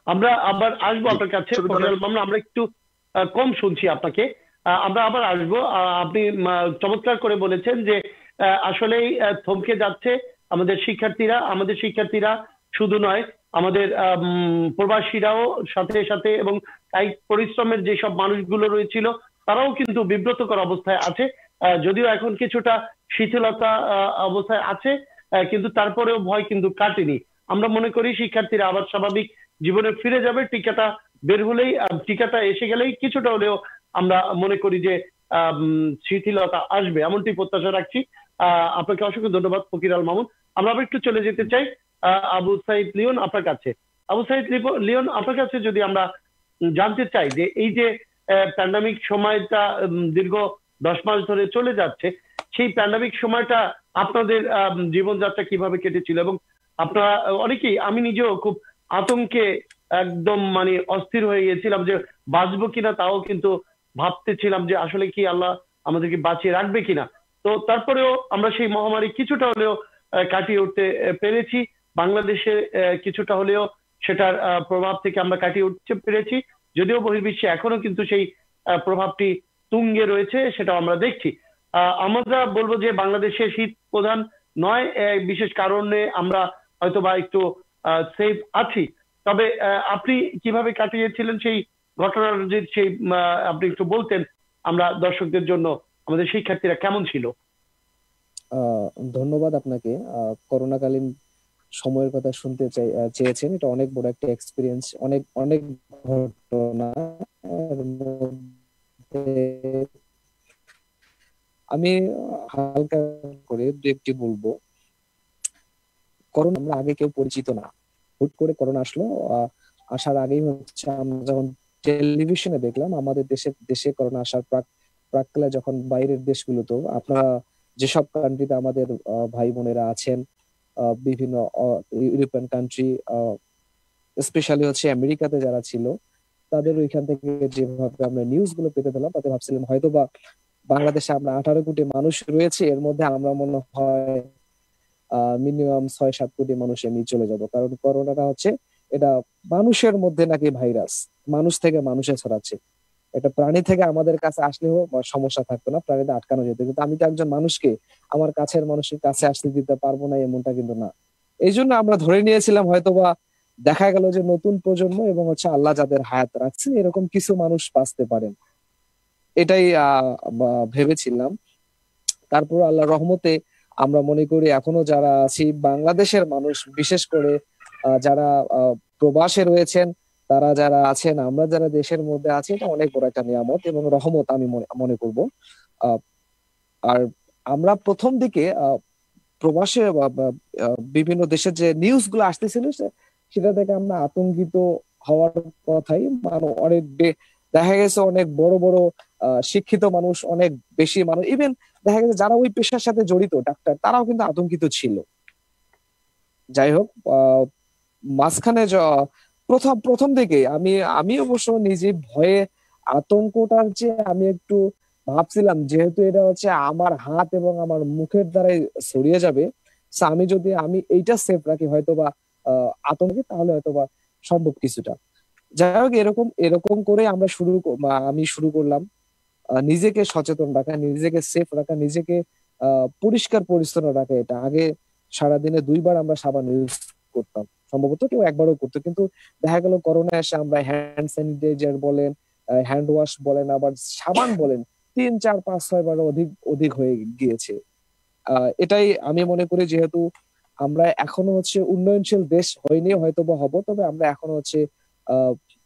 আমরা আবার আসবো আপনার কাছে ফকির আল মামুন। আমরা একটু কম শুনছি আপনাকে, আমরা আবার আসবো। আপনি চমৎকার করে বলেছেন যে আসলেই থমকে যাচ্ছে আমাদের শিক্ষার্থীরা শুধু নয়, আমাদের প্রবাসীরাও সাথে সাথে, এবং কায়িক পরিশ্রমের যেসব মানুষগুলো রয়েছিল তারাও কিন্তু বিব্রতকর অবস্থায় আছে। যদিও এখন কিছুটা শিথিলতা অবস্থায় আছে, কিন্তু তারপরেও ভয় কিন্তু কাটেনি। আমরা মনে করি শিক্ষার্থীরা আবার স্বাভাবিক জীবনে ফিরে যাবে, টিকাটা বের হলেই, টিকাটা এসে গেলেই কিছুটা হলেও আমরা মনে করি যে শিথিলতা আসবে, এমনটি প্রত্যাশা রাখছি। আপনাকে অসংখ্য ধন্যবাদ ফকির আল মামুন। আমরা আবার একটু চলে যেতে চাই আবু সাইদ লিওন আপনার কাছে। আবু সাইদ লিওন, আপনার কাছে যদি আমরা জানতে চাই যে এই যে প্যান্ডামিক সময়টা দীর্ঘ 10 মাস ধরে চলে যাচ্ছে, সেই প্যান্ডামিক সময়টা আপনাদের জীবনযাত্রা কিভাবে কেটেছিল? এবং আপনারা অনেকেই, আমি নিজেও খুব আতঙ্কে একদম মানে অস্থির হয়ে গিয়েছিলাম যে বাঁচবো কিনা, তাও কিন্তু ভাবতেছিলাম যে আসলে কি আল্লাহ আমাদেরকে বাঁচিয়ে রাখবে কিনা। তো তারপরেও আমরা সেই মহামারী কিছুটা হলেও কাটিয়ে উঠতে পেরেছি। বাংলাদেশে কিছুটা হলেও সেটার প্রভাব থেকে আমরা কাটিয়ে উঠতে পেরেছি, যদিও বহির্বিশ্বে এখনো কিন্তু সেই প্রভাবটি তুঙ্গে রয়েছে, সেটা আমরা দেখছি। আমরা বলবো যে বাংলাদেশে শীত প্রধান নয়, বিশেষ কারণে আমরা হয়তো বা একটু সেফ আছি। তবে আপনি কিভাবে কাটিয়েছিলেন সেই ঘটনার, যে সেই আপনি একটু বলতেন আমরা দর্শকদের জন্য, আমাদের শিক্ষার্থীরা কেমন ছিল? ধন্যবাদ আপনাকে। করোনাকালীন সময়ের কথা শুনতে চেয়েছেন, এটা অনেক বড় একটা এক্সপিরিয়েন্স, অনেক অনেক ঘটনা। আমি হালকা করে দু একটি বলবো। করোনা আমরা আগে কেউ পরিচিত না, হুট করে করোনা আসলো। আসার আগেই হচ্ছে আমরা যখন টেলিভিশনে দেখলাম আমাদের দেশে করোনা আসার প্রাককালে, যখন বাইরের দেশগুলোতেও, আপনারা যেসব কান্ট্রিতে আমাদের ভাই বোনেরা আছেন, বিভিন্ন ইউরোপিয়ান কান্ট্রি, স্পেশালি হচ্ছে আমেরিকাতে যারা ছিল, তাদের ওইখান থেকে যেভাবে আমরা নিউজ গুলো পেতে পেলাম, তাতে ভাবছিলাম হয়তো বা বাংলাদেশে আমরা 18 কোটি মানুষ রয়েছে, এর মধ্যে আমরা মনে হয় মিনিমাম 6-7 কোটি মানুষ এমনি চলে যাব। কারণ করোনাটা হচ্ছে এটা মানুষের মধ্যে নাকি ভাইরাস, মানুষ থেকে মানুষে ছড়াচ্ছে। একটা প্রাণী থেকে আমাদের কাছে আসলেও সমস্যা থাকতো না, প্রাণীতে আটকানো যেত, কিন্তু আমি তো একজন মানুষকে আমার কাছের মানুষের কাছে আসতে দিতে পারবো না এমনটা কিন্তু না। এই জন্য আমরা ধরে নিয়েছিলাম হয়তোবা দেখা গেল যে নতুন প্রজন্ম এবং আল্লাহ যাদের হায়াত রাখছেন এরকম কিছু মানুষ বাঁচতে পারেন, এটাই ভেবেছিলাম। তারপর আল্লাহর রহমতে আমরা মনে করি এখনো যারা আছি বাংলাদেশের মানুষ, বিশেষ করে যারা প্রবাসে রয়েছেন, তারা যারা আছেন, আমরা যারা দেশের মধ্যে আছি, এটা অনেক বড় একটা নিয়ামত এবং রহমত আমি মনে করব। আর আমরা প্রথম দিকে প্রবাসে বিভিন্ন দেশের যে নিউজ গুলো আসতেছিল সেটা থেকে আমরা আতঙ্কিত হওয়ার কথাই, মানে অনেক দেখা গেছে অনেক বড় বড় শিক্ষিত মানুষ, অনেক বেশি মানুষ, ইভেন দেখা গেছে যারা ওই পেশার সাথে জড়িত ডাক্তার, তারাও কিন্তু আতঙ্কিত ছিল। যাই হোক, মাঝখানে প্রথম দিকে আমি অবশ্য নিজে ভয়ে আতঙ্কটার যে আমি একটু ভাবছিলাম, যেহেতু এটা আমার হাত এবং আমার মুখের দ্বারাই ছড়িয়ে যাবে, আমি এইটা সেফ রাখি হয়তোবা আতঙ্কে, তাহলে হয়তোবা সম্ভব কিছুটা। যাই হোক, এরকম করে আমি শুরু করলাম নিজেকে সচেতন রাখা, নিজেকে সেফ রাখা, নিজেকে পরিষ্কার পরিচ্ছন্ন রাখা। এটা আগে সারাদিনে 2 বার আমরা সাবান ইউজ করতাম, সম্ভবত কেউ একবারও করতো, কিন্তু দেখা গেল করোনা এসে আমরা হ্যান্ড স্যানিটাইজার বলেন, হ্যান্ড ওয়াশ বলেন, আবার সাবান বলেন 3, 4, 5, 6 বার অধিক হয়ে গিয়েছে। এটাই আমি মনে করি, যেহেতু আমরা এখনো উন্নয়নশীল দেশ হয়নি, হয়তো বা হবো, তবে আমরা এখনো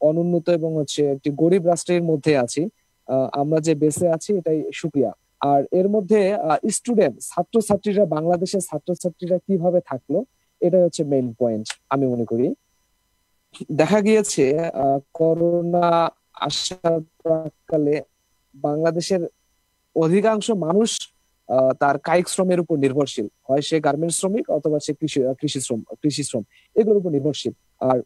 অনুন্নত এবং একটি গরিব রাষ্ট্রের মধ্যে আছি। আমরা যে বেঁচে আছি এটাই শুকরিয়া। আর এর মধ্যে ছাত্রছাত্রীরা, বাংলাদেশের ছাত্রছাত্রীরা কিভাবে থাকলো, এটাই মেইন পয়েন্ট আমি মনে করি। দেখা গিয়েছে করোনা আসার প্রাককালে বাংলাদেশের অধিকাংশ মানুষ তার কায়িক শ্রমের উপর নির্ভরশীল, হয় সে গার্মেন্টস শ্রমিক অথবা সে কৃষি শ্রম এগুলোর উপর নির্ভরশীল। আর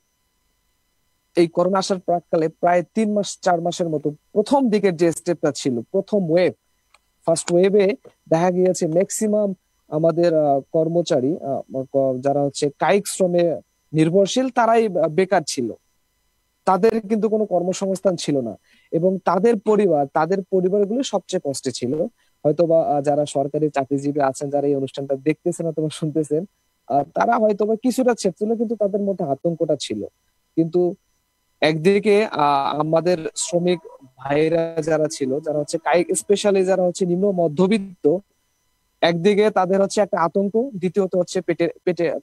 এই করোনা আসার প্রাককালে প্রায় 3 মাস 4 মাসের মতো প্রথম দিকের যে স্টেপটা ছিল, প্রথম ফার্স্ট ওয়েভে দেখা গিয়েছে ম্যাক্সিমাম আমাদের কর্মচারী যারা কায়িক শ্রমে নির্ভরশীল, তারাই বেকার ছিল, তাদের কিন্তু কোনো কর্মসংস্থান ছিল না, এবং তাদের পরিবারগুলো সবচেয়ে কষ্টে ছিল। হয়তোবা যারা সরকারি চাকরিজীবী আছেন, যারা এই অনুষ্ঠানটা দেখতেছেন অথবা শুনতেছেন, তারা হয়তোবা কিছুটা ছেড়ে ছিল, কিন্তু তাদের মধ্যে আতঙ্কটা ছিল। কিন্তু একদিকে আমাদের শ্রমিক ভাইরা যারা ছিল, যারা কায়িক, স্পেশালি যারা নিম্ন মধ্যবিত্ত, একদিকে তাদের একটা আতঙ্ক, দ্বিতীয়ত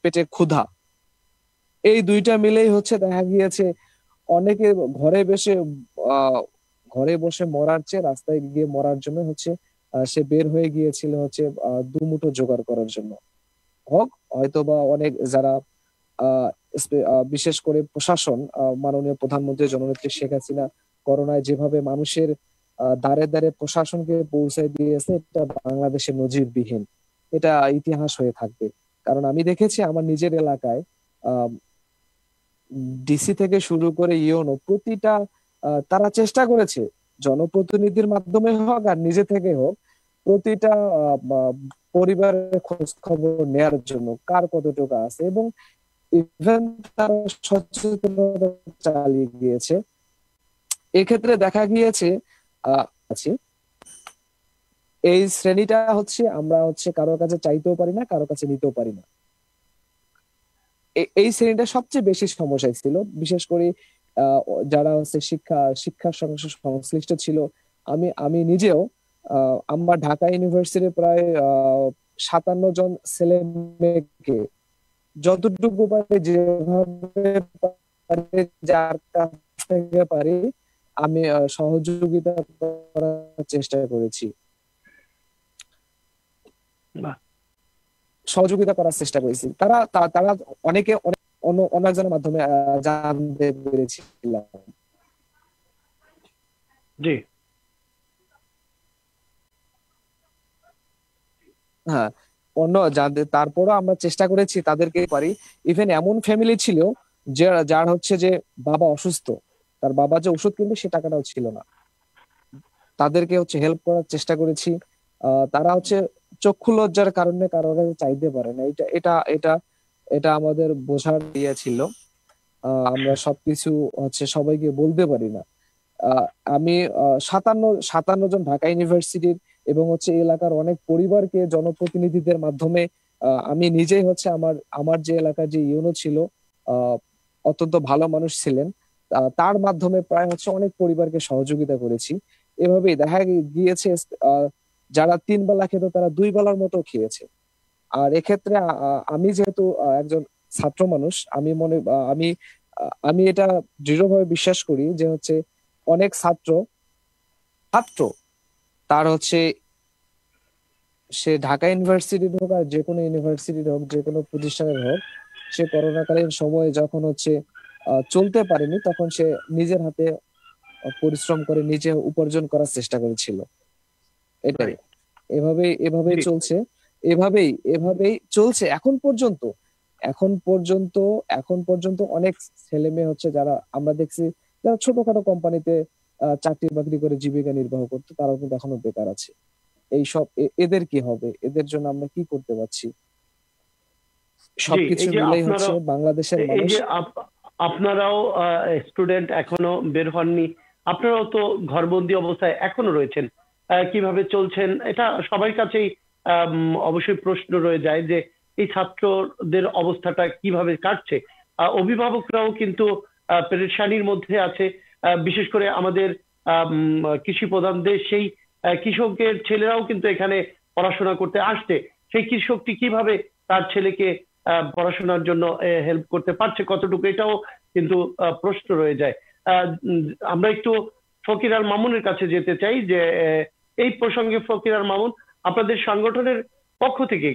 পেটে ক্ষুধা। এই দুইটা মিলেই দেখা গিয়েছে অনেকে ঘরে বসে মরার চেয়ে রাস্তায় গিয়ে মরার জন্য সে বের হয়ে গিয়েছিল দুমুঠো জোগাড় করার জন্য। হয়তোবা অনেক যারা বিশেষ করে প্রশাসন, মাননীয় প্রধানমন্ত্রী জননেত্রী শেখ হাসিনা করোনায় যেভাবে মানুষের দ্বারে দ্বারে প্রশাসনকে পৌঁছায় দিয়েছে, এটা বাংলাদেশের নজিরবিহীন, এটা ইতিহাস হয়ে থাকবে। কারণ আমি দেখেছি আমার নিজের এলাকায় ডিসি থেকে শুরু করে ইউনো প্রতিটা তারা চেষ্টা করেছে, জনপ্রতিনিধির মাধ্যমে হোক আর নিজে থেকে হোক, প্রতিটা পরিবারের খোঁজ খবর নেয়ার জন্য কার কতটুকু আছে, এবং ইভেন তারা সচেতনতা চালিয়ে গিয়েছে। এক্ষেত্রে দেখা গিয়েছে এই শ্রেণীটা আমরা কারোর কাছে চাইতেও পারি না, কারোর কাছে নিতেও পারি না। এই শ্রেণীটা সবচেয়ে বেশি সমস্যায় ছিল, বিশেষ করে যারা শিক্ষার সঙ্গে সংশ্লিষ্ট ছিল। আমি নিজেও আমার ঢাকা ইউনিভার্সিটির প্রায় 57 জন ছেলে মেয়েকে যতটুকু পারি, যেভাবে পারি, যার কাছ থেকে পারি, আমি সহযোগিতা করার চেষ্টা করেছি, তারা অনেকে অনেকজনের মাধ্যমে জানতে পেরেছিলাম। জি, হ্যাঁ, তারপরও আমরা চেষ্টা করেছি তাদেরকে পারি। ইভেন এমন ফ্যামিলি ছিল যার যে বাবা অসুস্থ, তার বাবা যে ওষুধ কিনবে সে টাকাটাও ছিল না, তাদেরকে হেল্প করার চেষ্টা করেছি। তারা চক্ষু লজ্জার কারণে কারোর কাছে চাইতে পারে না, এটা এটা এটা আমাদের বোঝার ইয়ে ছিল। আমরা সবকিছু সবাইকে বলতে পারি না। আমি 57 জন ঢাকা ইউনিভার্সিটির এবং হচ্ছে এই এলাকার অনেক পরিবারকে জনপ্রতিনিধিদের মাধ্যমে আমি নিজেই হচ্ছে আমার যে এলাকার যে ইউনো ছিল, আহ, অত্যন্ত ভালো মানুষ ছিলেন, তার মাধ্যমে প্রায় হচ্ছে অনেক পরিবারকে সহযোগিতা করেছি। এভাবেই দেখা গিয়েছে যারা 3 বেলা খেত তারা 2 বেলার মতো খেয়েছে। আর এক্ষেত্রে আমি যেহেতু একজন ছাত্র মানুষ, আমি আমি এটা দৃঢ়ভাবে বিশ্বাস করি যে হচ্ছে অনেক ছাত্র ছাত্র তার হচ্ছে সে ঢাকা ইউনিভার্সিটির হোক আর যে কোনো ইউনিভার্সিটির হোক, যে কোনো প্রতিষ্ঠানের হোক, সে করোনাকালীন সময়ে যখন হচ্ছে চলতে পারেনি তখন সে নিজের হাতে পরিশ্রম করে নিজে উপার্জন করার চেষ্টা করেছিল। এটাই এভাবেই জি চলছে, এভাবেই চলছে এখন পর্যন্ত অনেক ছেলে মেয়ে হচ্ছে যারা আমরা দেখছি যারা ছোটখাটো কোম্পানিতে চাকরি বাকরি করে জীবিকা নির্বাহ করতো, তারাও কিন্তু এখনো বেকার আছে। এদের কি হবে? এদের জন্য আমরা কি করতে পারছি? জি সবকিছু এই যে মিলেই হচ্ছে আপনারা বাংলাদেশের এই মানুষ। যে আপনারাও স্টুডেন্ট, এখনো বের হননি, আপনারাও তো ঘরবন্দি অবস্থায় এখনো রয়েছেন, কিভাবে চলছেন এটা সবার কাছেই অবশ্যই প্রশ্ন রয়ে যায় যে এই ছাত্রদের অবস্থাটা কিভাবে কাটছে। অভিভাবকরাও কিন্তু পেরেশানির মধ্যে আছে। বিশেষ করে আমাদের কৃষি প্রধান দেশ, সেই কৃষকের ছেলেরাও কিন্তু এখানে পড়াশোনা করতে আসছে। সেই কৃষকটি কিভাবে তার ছেলেকে পড়াশোনার জন্য হেল্প করতে পারছে, কতটুকু, এটাও কিন্তু প্রশ্ন রয়ে যায়। আমরা একটু ফকির আল মামুনের কাছে যেতে চাই যে এই প্রসঙ্গে ফকির আল মামুন, আপনাদের সংগঠনের পক্ষ থেকে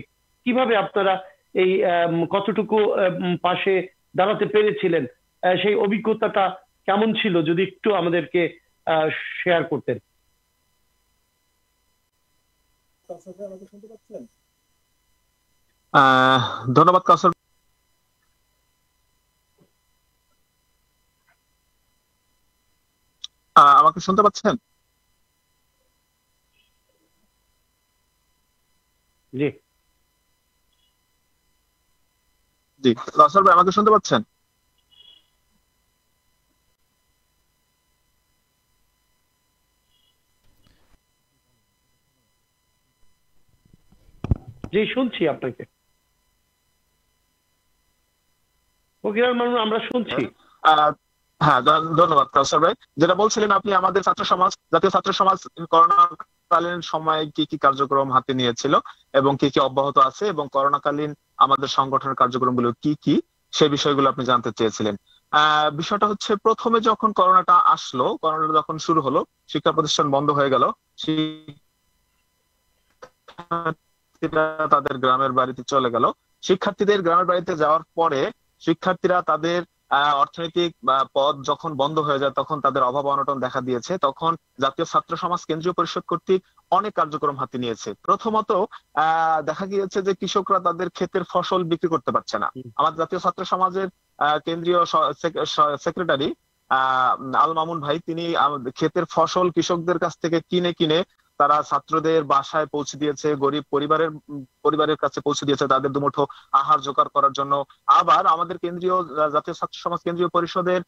কিভাবে আপনারা এই কতটুকু পাশে দাঁড়াতে পেরেছিলেন, সেই অভিজ্ঞতাটা কেমন ছিল যদি একটু আমাদেরকে শেয়ার করতেন। ধন্যবাদ কাউসার। আমাকে শুনতে পাচ্ছেন? জি জি কাউসার ভাই, আমাকে শুনতে পাচ্ছেন? জি শুনছি আপনাকে ফকির আল মামুন, আমরা শুনছি। হ্যাঁ, ধন্যবাদ কাউসার ভাই। যেটা বলছিলেন আপনি, আমাদের ছাত্র সমাজ, জাতীয় ছাত্র সমাজ করোনাকালীন সময়ে কি কি কার্যক্রম হাতে নিয়েছিল এবং কি কি অব্যাহত আছে, এবং করোনাকালীন আমাদের সংগঠনের কার্যক্রমগুলো কি কি, সেই বিষয়গুলো আপনি জানতে চেয়েছিলেন। বিষয়টা হচ্ছে, প্রথমে যখন করোনাটা আসলো, করোনাটা যখন শুরু হলো, শিক্ষা প্রতিষ্ঠান বন্ধ হয়ে গেল, শিক্ষার্থীরা তাদের গ্রামের বাড়িতে চলে গেল। শিক্ষার্থীদের গ্রামের বাড়িতে যাওয়ার পরে শিক্ষার্থীরা তাদের অর্থনৈতিক পদ যখন বন্ধ হয়ে যায়, তখন তাদের অভাব অনটন দেখা দিয়েছে। তখন জাতীয় ছাত্র সমাজ কেন্দ্রীয় পরিষদ কর্তৃক অনেক কার্যক্রম হাতে নিয়েছে। প্রথমত দেখা গিয়েছে যে কৃষকরা তাদের ক্ষেতের ফসল বিক্রি করতে পারছে না। আমাদের জাতীয় ছাত্র সমাজের কেন্দ্রীয় সেক্রেটারি আল মামুন ভাই, তিনি ক্ষেতের ফসল কৃষকদের কাছ থেকে কিনে কিনে তারা ছাত্রদের বাসায় পৌঁছে দিয়েছে, গরিব পরিবারের কাছে পৌঁছে দিয়েছে তাদের দুমুঠো আহার জোগাড় করার জন্য। আবার আমাদের কেন্দ্রীয় জাতীয় ছাত্র সমাজ কেন্দ্রীয় পরিষদের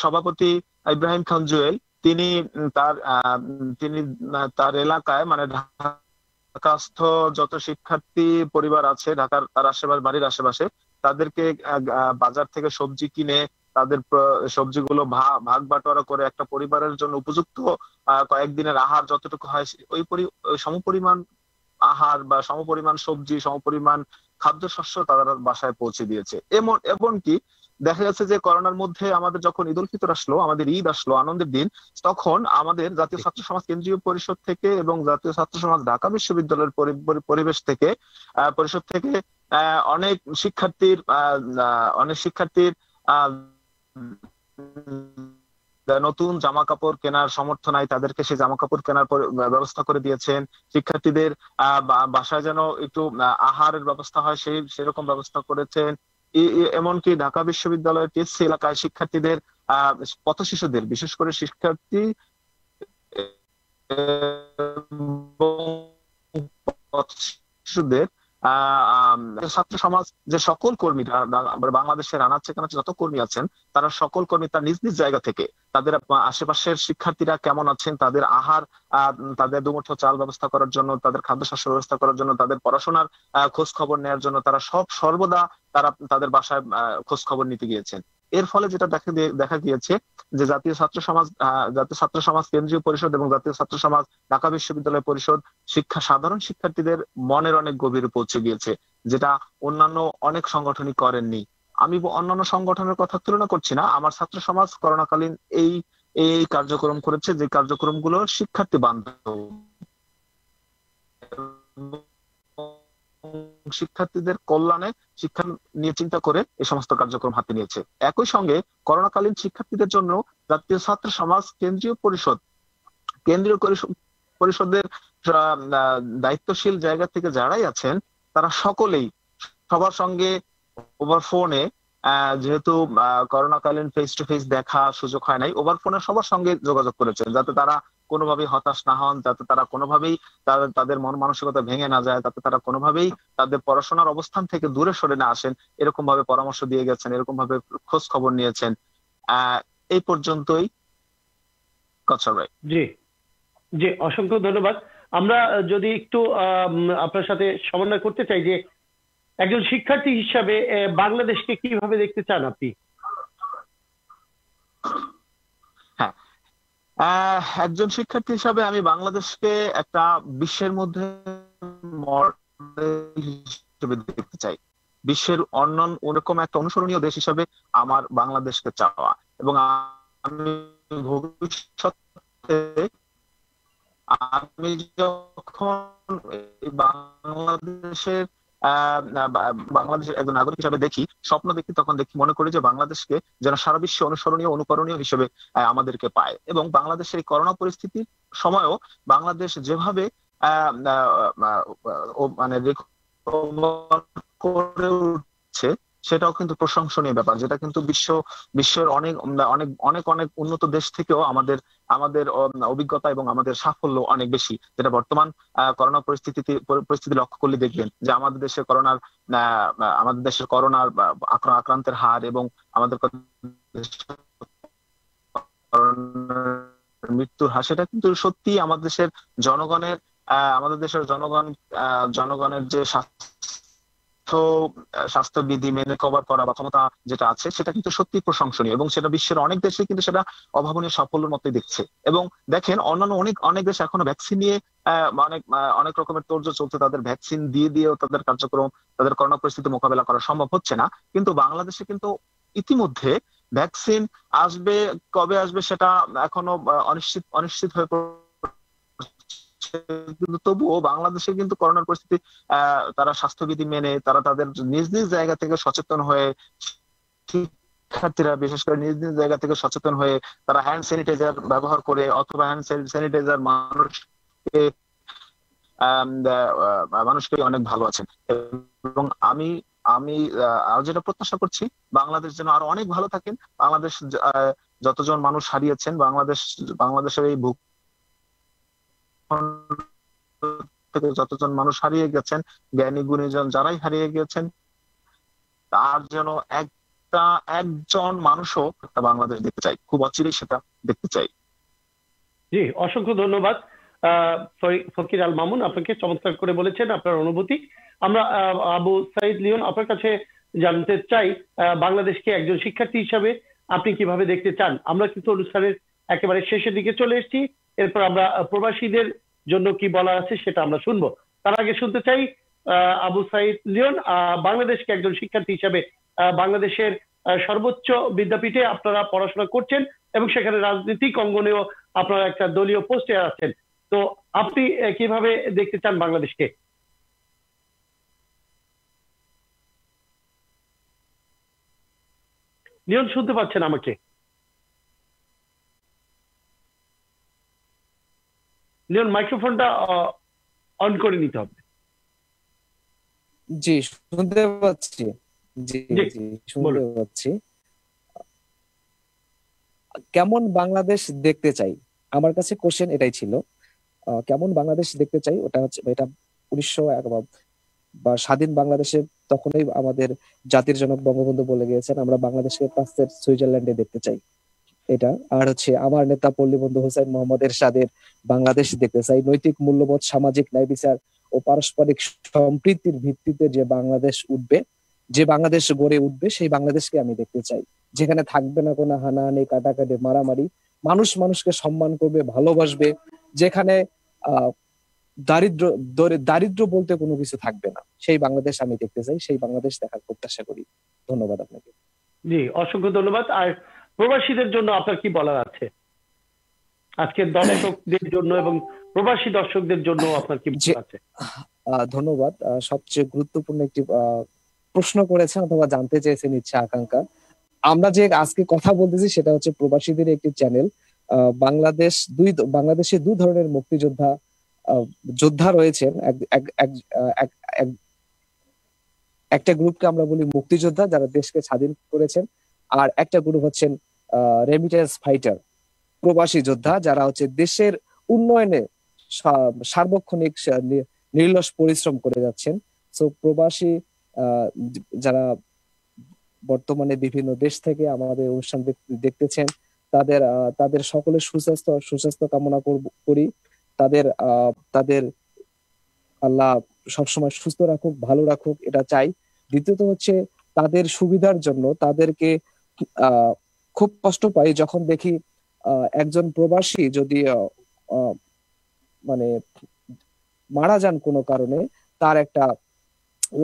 সভাপতি ইব্রাহিম খান জুয়েল, তিনি তার এলাকায়, মানে ঢাকাস্থ যত শিক্ষার্থী পরিবার আছে ঢাকার তার আশেপাশে, বাড়ির আশেপাশে, তাদেরকে বাজার থেকে সবজি কিনে তাদের সবজিগুলো ভাগ বাটোয়ারা করে একটা পরিবারের জন্য উপযুক্ত কয়েকদিনের আহার যতটুকু হয় ওই সমপরিমাণ আহার বা সমপরিমাণ সবজি, সমপরিমাণ খাদ্যশস্য তারা বাসায় পৌঁছে দিয়েছে। এমনকি দেখা যাচ্ছে যে করোনার মধ্যে আমাদের যখন ঈদ উল ফিতর আসলো, আমাদের ঈদ আসলো, আনন্দের দিন, তখন আমাদের জাতীয় ছাত্র সমাজ কেন্দ্রীয় পরিষদ থেকে এবং জাতীয় ছাত্র সমাজ ঢাকা বিশ্ববিদ্যালয়ের পরিষদ থেকে অনেক শিক্ষার্থীর নতুন জামা কাপড় কেনার সামর্থ্য নাই, তাদেরকে সেই জামা কাপড় কেনার ব্যবস্থা করে দিয়েছেন। শিক্ষার্থীদের বাসায় যেন একটু আহারের ব্যবস্থা হয় সেরকম ব্যবস্থা করেছেন। এমনকি ঢাকা বিশ্ববিদ্যালয়ের টিএসসি এলাকায় শিক্ষার্থীদের পথ শিশুদের, বিশেষ করে শিক্ষার্থী শিশুদের ছাত্র সমাজ যে সকল কর্মীরা, বাংলাদেশের আনাচে কানাচে যত কর্মী আছেন, তারা সকল কর্মী তার নিজ নিজ জায়গা থেকে তাদের আশেপাশের শিক্ষার্থীরা কেমন আছেন, তাদের আহার, তাদের দুমুঠো চাল ব্যবস্থা করার জন্য, তাদের খাদ্যশস্য ব্যবস্থা করার জন্য, তাদের পড়াশোনার খোঁজ খবর নেওয়ার জন্য তারা সর্বদা তারা তাদের বাসায় খোঁজ খবর নিতে গিয়েছেন। এর ফলে যেটা দেখা গিয়েছে যে জাতীয় ছাত্র সমাজ কেন্দ্রীয় পরিষদ এবং জাতীয় ছাত্র সমাজ ঢাকা বিশ্ববিদ্যালয় পরিষদ সাধারণ শিক্ষার্থীদের মনের অনেক গভীরে পৌঁছে গিয়েছে, যেটা অন্যান্য অনেক সংগঠনই করেননি। আমি অন্যান্য সংগঠনের কথা তুলনা করছি না, আমার ছাত্র সমাজ করোনাকালীন এই এই কার্যক্রম করেছে যে কার্যক্রমগুলো শিক্ষার্থী বান্ধব, শিক্ষার্থীদের কল্যাণে, শিক্ষা নিয়ে চিন্তা করে এই সমস্ত কার্যক্রম হাতে নিয়েছে। একই সঙ্গে করোনাকালীন শিক্ষার্থীদের জন্য জাতীয় ছাত্র সমাজ কেন্দ্রীয় পরিষদের দায়িত্বশীল জায়গা থেকে যারাই আছেন তারা সকলেই সবার সঙ্গে ওভার ফোনে, যেহেতু করোনাকালীন ফেস টু ফেস দেখা সুযোগ হয় নাই, ওভার ফোনে সবার সঙ্গে যোগাযোগ করেছেন যাতে তারা কোনোভাবেই হতাশ না হন, যাতে তারা কোনোভাবেই তাদের মন মানসিকতা ভেঙে না যায়, যাতে তারা কোনোভাবেই তাদের পড়াশোনার অবস্থান থেকে দূরে সরে না আসেন, এরকম ভাবে পরামর্শ দিয়ে গেছেন, এরকম ভাবে খোঁজ খবর নিয়েছেন। এই পর্যন্তই। জি জি, অসংখ্য ধন্যবাদ। আমরা যদি একটু আপনার সাথে সমন্বয় করতে চাই যে একজন শিক্ষার্থী হিসাবে বাংলাদেশকে কিভাবে দেখতে চান আপনি? হ্যাঁ, একজন শিক্ষার্থী হিসাবে আমি বাংলাদেশকে একটা বিশ্বের মধ্যে মডেল হিসেবে দেখতে চাই। বিশ্বের অন্যান্য ওরকম একটা অনুসরণীয় দেশ হিসাবে আমার বাংলাদেশকে চাওয়া, এবং আমি ভবিষ্যতে আমি যখন বাংলাদেশের একজন নাগরিক হিসাবে স্বপ্ন দেখি, তখন মনে করি যে বাংলাদেশকে যেন সারা বিশ্বে অনুসরণীয় অনুকরণীয় হিসেবে আমাদেরকে পায়। এবং বাংলাদেশের এই করোনা পরিস্থিতির সময়ও বাংলাদেশ যেভাবে মানে করে উঠছে সেটাও কিন্তু প্রশংসনীয় ব্যাপার, যেটা কিন্তু বিশ্বের অনেক অনেক অনেক অনেক উন্নত দেশ থেকেও আমাদের অভিজ্ঞতা এবং আমাদের সাফল্য অনেক বেশি। যেটা বর্তমান করোনা পরিস্থিতি লক্ষ্য করলে দেখবেন যে আমাদের দেশের করোনার আক্রান্তের হার এবং আমাদের মৃত্যুর হার, সেটা কিন্তু সত্যি আমাদের দেশের জনগণের যে স্বাস্থ্যবিধি মেনে কভার করা বা ক্ষমতা যেটা আছে সেটা কিন্তু সত্যি প্রশংসনীয়, এবং সেটা বিশ্বের অনেক দেশে কিন্তু সেটা অভাবনীয় সাফল্যের মতোই দেখছে। এবং দেখেন অন্যান্য অনেক দেশ এখনো ভ্যাকসিন নিয়ে অনেক রকমের তোড়জোড় চলছে, তাদের ভ্যাকসিন দিয়েও তাদের কার্যক্রম, তাদের করোনা পরিস্থিতি মোকাবেলা করা সম্ভব হচ্ছে না। কিন্তু বাংলাদেশে কিন্তু ইতিমধ্যে ভ্যাকসিন আসবে, কবে আসবে সেটা এখনো অনিশ্চিত হয়ে কিন্তু তবুও বাংলাদেশে কিন্তু করোনার পরিস্থিতি তারা স্বাস্থ্যবিধি মেনে, তারা তাদের নিজ নিজ জায়গা থেকে সচেতন হয়ে, শিক্ষার্থীরা বিশেষ করে নিজ নিজ জায়গা থেকে সচেতন হয়ে তারা হ্যান্ড স্যানিটাইজার ব্যবহার করে, অথবা হ্যান্ড স্যানিটাইজার মানুষকে অনেক ভালো আছেন। এবং আমি আরো যেটা প্রত্যাশা করছি, বাংলাদেশ যেন আরো অনেক ভালো থাকেন। বাংলাদেশ যতজন মানুষ হারিয়েছেন, বাংলাদেশের এই থেকে যতজন মানুষ হারিয়ে গেছেন, জ্ঞানী গুণীজন যারাই হারিয়ে গেছেন, তার যেন একজন মানুষও বাংলাদেশ দেখতে চাই, খুব অচিরেই সেটা দেখতে চাই। জি, অসংখ্য ধন্যবাদ ফকির আল মামুন, আপনাকে চমৎকার করে বলেছেন আপনার অনুভূতি। আমরা আবু সাইদ লিওন, আপনার কাছে জানতে চাই বাংলাদেশকে একজন শিক্ষার্থী হিসাবে আপনি কিভাবে দেখতে চান? আমরা কিন্তু অনুষ্ঠানের একেবারে শেষের দিকে চলে এসেছি, এরপর আমরা প্রবাসীদের জন্য কি বলা আছে সেটা আমরা শুনবো। তার আগে শুনতে চাই আবু সাইদ লিওন, বাংলাদেশকে একজন শিক্ষার্থী হিসাবে বাংলাদেশের সর্বোচ্চ বিদ্যাপীঠে আপনারা পড়াশোনা করছেন এবং সেখানে রাজনৈতিক অঙ্গনেও আপনারা একটা দলীয় পোস্টে আছেন, তো আপনি কিভাবে দেখতে চান বাংলাদেশকে? লিওন শুনতে পাচ্ছেন আমাকে? লিওন, মাইক্রোফোনটা অন করে নিতে হবে। জি, শুনতে পাচ্ছি। জি শুনতে পাচ্ছি। কেমন বাংলাদেশ দেখতে চাই, আমার কাছে কোশ্চেন এটাই ছিল। কেমন বাংলাদেশ দেখতে চাই, ওটা হচ্ছে এটা 1951 বা স্বাধীন বাংলাদেশে তখনই আমাদের জাতির জনক বঙ্গবন্ধু বলে গিয়েছেন, আমরা বাংলাদেশকে পাশের সুইজারল্যান্ডে দেখতে চাই। এটা। আর হচ্ছে আমার নেতা পল্লীবন্ধু হোসেন মোহাম্মদ এরশাদের বাংলাদেশ দেখতে চাই, নৈতিক মূল্যবোধ, সামাজিক ন্যায় বিচার ও পারস্পরিক সম্প্রীতির ভিত্তিতে যে বাংলাদেশ উঠবে, যে বাংলাদেশ গড়ে উঠবে, সেই বাংলাদেশকে আমি দেখতে চাই, যেখানে থাকবে না কোনো হানাহানি, কাটাকাটি, মারামারি, মানুষ মানুষকে সম্মান করবে, ভালোবাসবে, যেখানে আহ দারিদ্র দারিদ্র বলতে কোনো কিছু থাকবে না, সেই বাংলাদেশ আমি দেখতে চাই, সেই বাংলাদেশ দেখার প্রত্যাশা করি। ধন্যবাদ আপনাকে। জি, অসংখ্য ধন্যবাদ। আর প্রবাসীদের জন্য আপনার কি বলার আছে আজকের দর্শকদের জন্য এবং প্রবাসী দর্শকদের জন্য আপনার কি বলার আছে? ধন্যবাদ। সবচেয়ে গুরুত্বপূর্ণ একটি প্রশ্ন করেছেন অথবা জানতে চেয়েছেন, ইচ্ছা আকাঙ্ক্ষা। আমরা যে আজকে কথা বলতেছি সেটা হচ্ছে প্রবাসীদের একটি চ্যানেল। বাংলাদেশে দুই ধরনের যোদ্ধা রয়েছেন। একটা গ্রুপকে আমরা বলি মুক্তিযোদ্ধা, যারা দেশকে স্বাধীন করেছেন, আর একটা গ্রুপ হচ্ছেন রেমিটেন্স ফাইটার, প্রবাসী যোদ্ধা, যারা হচ্ছে দেশের উন্নয়নে সার্বক্ষণিক নির্লস পরিশ্রম করে যাচ্ছেন। সো প্রবাসী যারা বর্তমানে বিভিন্ন দেশ থেকে আমাদের অনুষ্ঠান দেখতেছেন, তাদের সকলের সুস্বাস্থ্য কামনা করি। তাদের আল্লাহ সবসময় সুস্থ রাখুক, ভালো রাখুক, এটা চাই। দ্বিতীয়ত হচ্ছে তাদের সুবিধার জন্য তাদেরকে খুব কষ্ট পাই যখন দেখি একজন প্রবাসী যদি মানে মারা যান কোনো কারণে, তার একটা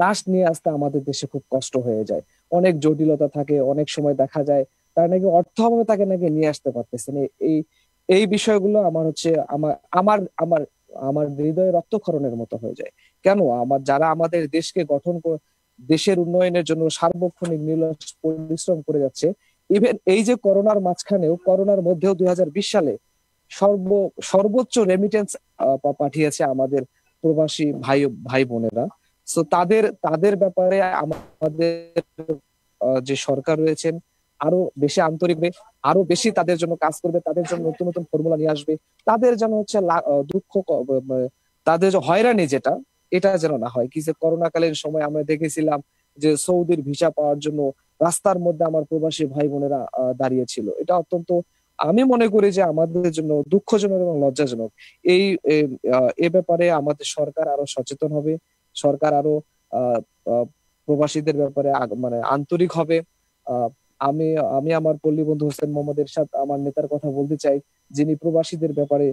লাশ নিয়ে আসতে আমাদের দেশে খুব কষ্ট হয়ে যায়, অনেক জটিলতা থাকে, অনেক সময় দেখা যায় তার নাকি অর্থ অভাবে তাকে নাকি নিয়ে আসতে পারতেছে না। এই বিষয়গুলো আমার হচ্ছে আমার আমার আমার হৃদয়ে রক্তক্ষরণের মতো হয়ে যায়। কেন যারা আমাদের দেশকে দেশের উন্নয়নের জন্য সার্বক্ষণিক নির্লস পরিশ্রম করে যাচ্ছে, ইভেন এই যে করোনার মাঝখানেও, করোনার মধ্যেও 2020 সালে সর্বোচ্চ রেমিটেন্স পাঠিয়েছে আমাদের প্রবাসী ভাই বোনেরা। সো তাদের ব্যাপারে আমাদের যে সরকার রয়েছেন আরো বেশি আন্তরিক হবে, আরো বেশি তাদের জন্য কাজ করবে, তাদের জন্য নতুন নতুন ফর্মুলা নিয়ে আসবে, তাদের যেন হচ্ছে দুঃখ, তাদের যে হয়রানি এটা যেন না হয়। কি যে করোনাকালীন সময় আমরা দেখেছিলাম যে সৌদির ভিসা পাওয়ার জন্য রাস্তার মধ্যে আমার প্রবাসী ভাই বোনেরা দাঁড়িয়েছিল। এটা অত্যন্ত, আমি মনে করি যে আমাদের জন্য দুঃখজনক এবং লজ্জাজনক। এ ব্যাপারে আমাদের সরকার আরো সচেতন হবে, সরকার আরো প্রবাসীদের ব্যাপারে আন্তরিক হবে। আমি আমার পল্লীবন্ধু হোসেন মোহাম্মদ এরশাদ, আমার নেতার কথা বলতে চাই, যিনি প্রবাসীদের ব্যাপারে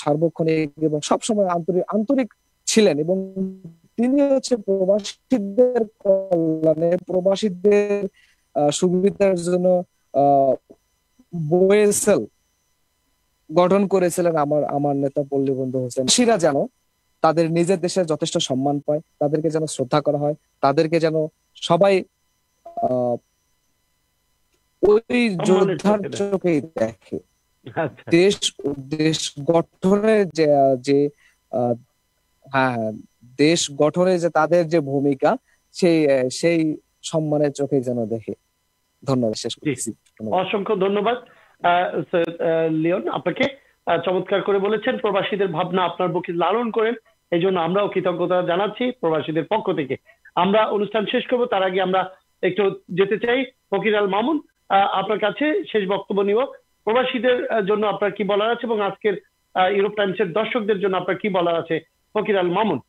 সার্বক্ষণিক এবং সবসময় আন্তরিক ছিলেন, এবং তিনি হচ্ছে প্রবাসীদের কল্যাণে, প্রবাসীদের সুবিধার জন্য বয়েসেল গঠন করেছিলেন আমার নেতা পল্লীবন্ধু হোসেন। সেরা যেন তাদের নিজের দেশে যথেষ্ট সম্মান পায়, তাদেরকে যেন শ্রদ্ধা করা হয়, তাদেরকে যেন সবাই ওই যোদ্ধার চোখেই দেখে। দেশ গঠনে দেশ গঠনে যে তাদের যে ভূমিকা, সেই সম্মানের চোখে যেন দেখে। ধন্যবাদ। শেষ করছি। অসংখ্য ধন্যবাদ লিওন, আপনাকে চমৎকার করে বলেছেন। প্রবাসীদের ভাবনা আপনার বুকে লালন করেন, এই জন্য আমরাও কৃতজ্ঞতা জানাচ্ছি প্রবাসীদের পক্ষ থেকে। আমরা অনুষ্ঠান শেষ করব, তার আগে আমরা একটু যেতে চাই ফকির আল মামুন, আপনার কাছে শেষ বক্তব্য নিব। প্রবাসীদের জন্য আপনার কি বলার আছে এবং আজকের ইউরোপ টাইমসের দর্শকদের জন্য আপনার কি বলার আছে, ফকির আল মামুন?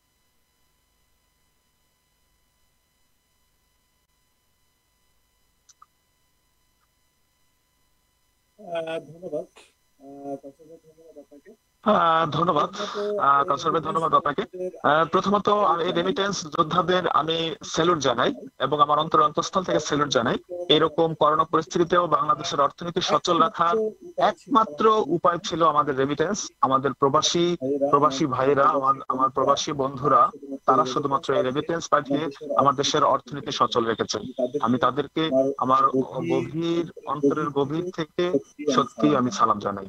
ধন্যবাদ কাউসার ভাই, ধন্যবাদ আপনাকে। প্রথমত এই রেমিটেন্স যোদ্ধাদের আমি স্যালুট জানাই এবং আমার অন্তঃস্থল থেকে স্যালুট জানাই। এরকম করোনা পরিস্থিতিতেও বাংলাদেশের অর্থনীতি সচল রাখার একমাত্র উপায় ছিল আমাদের রেমিটেন্স। আমাদের প্রবাসী ভাইরা, আমার প্রবাসী বন্ধুরা, তারা শুধুমাত্র এই রেমিটেন্স পাঠিয়ে আমার দেশের অর্থনীতি সচল রেখেছেন। আমি তাদেরকে আমার অন্তরের গভীর থেকে সত্যি আমি সালাম জানাই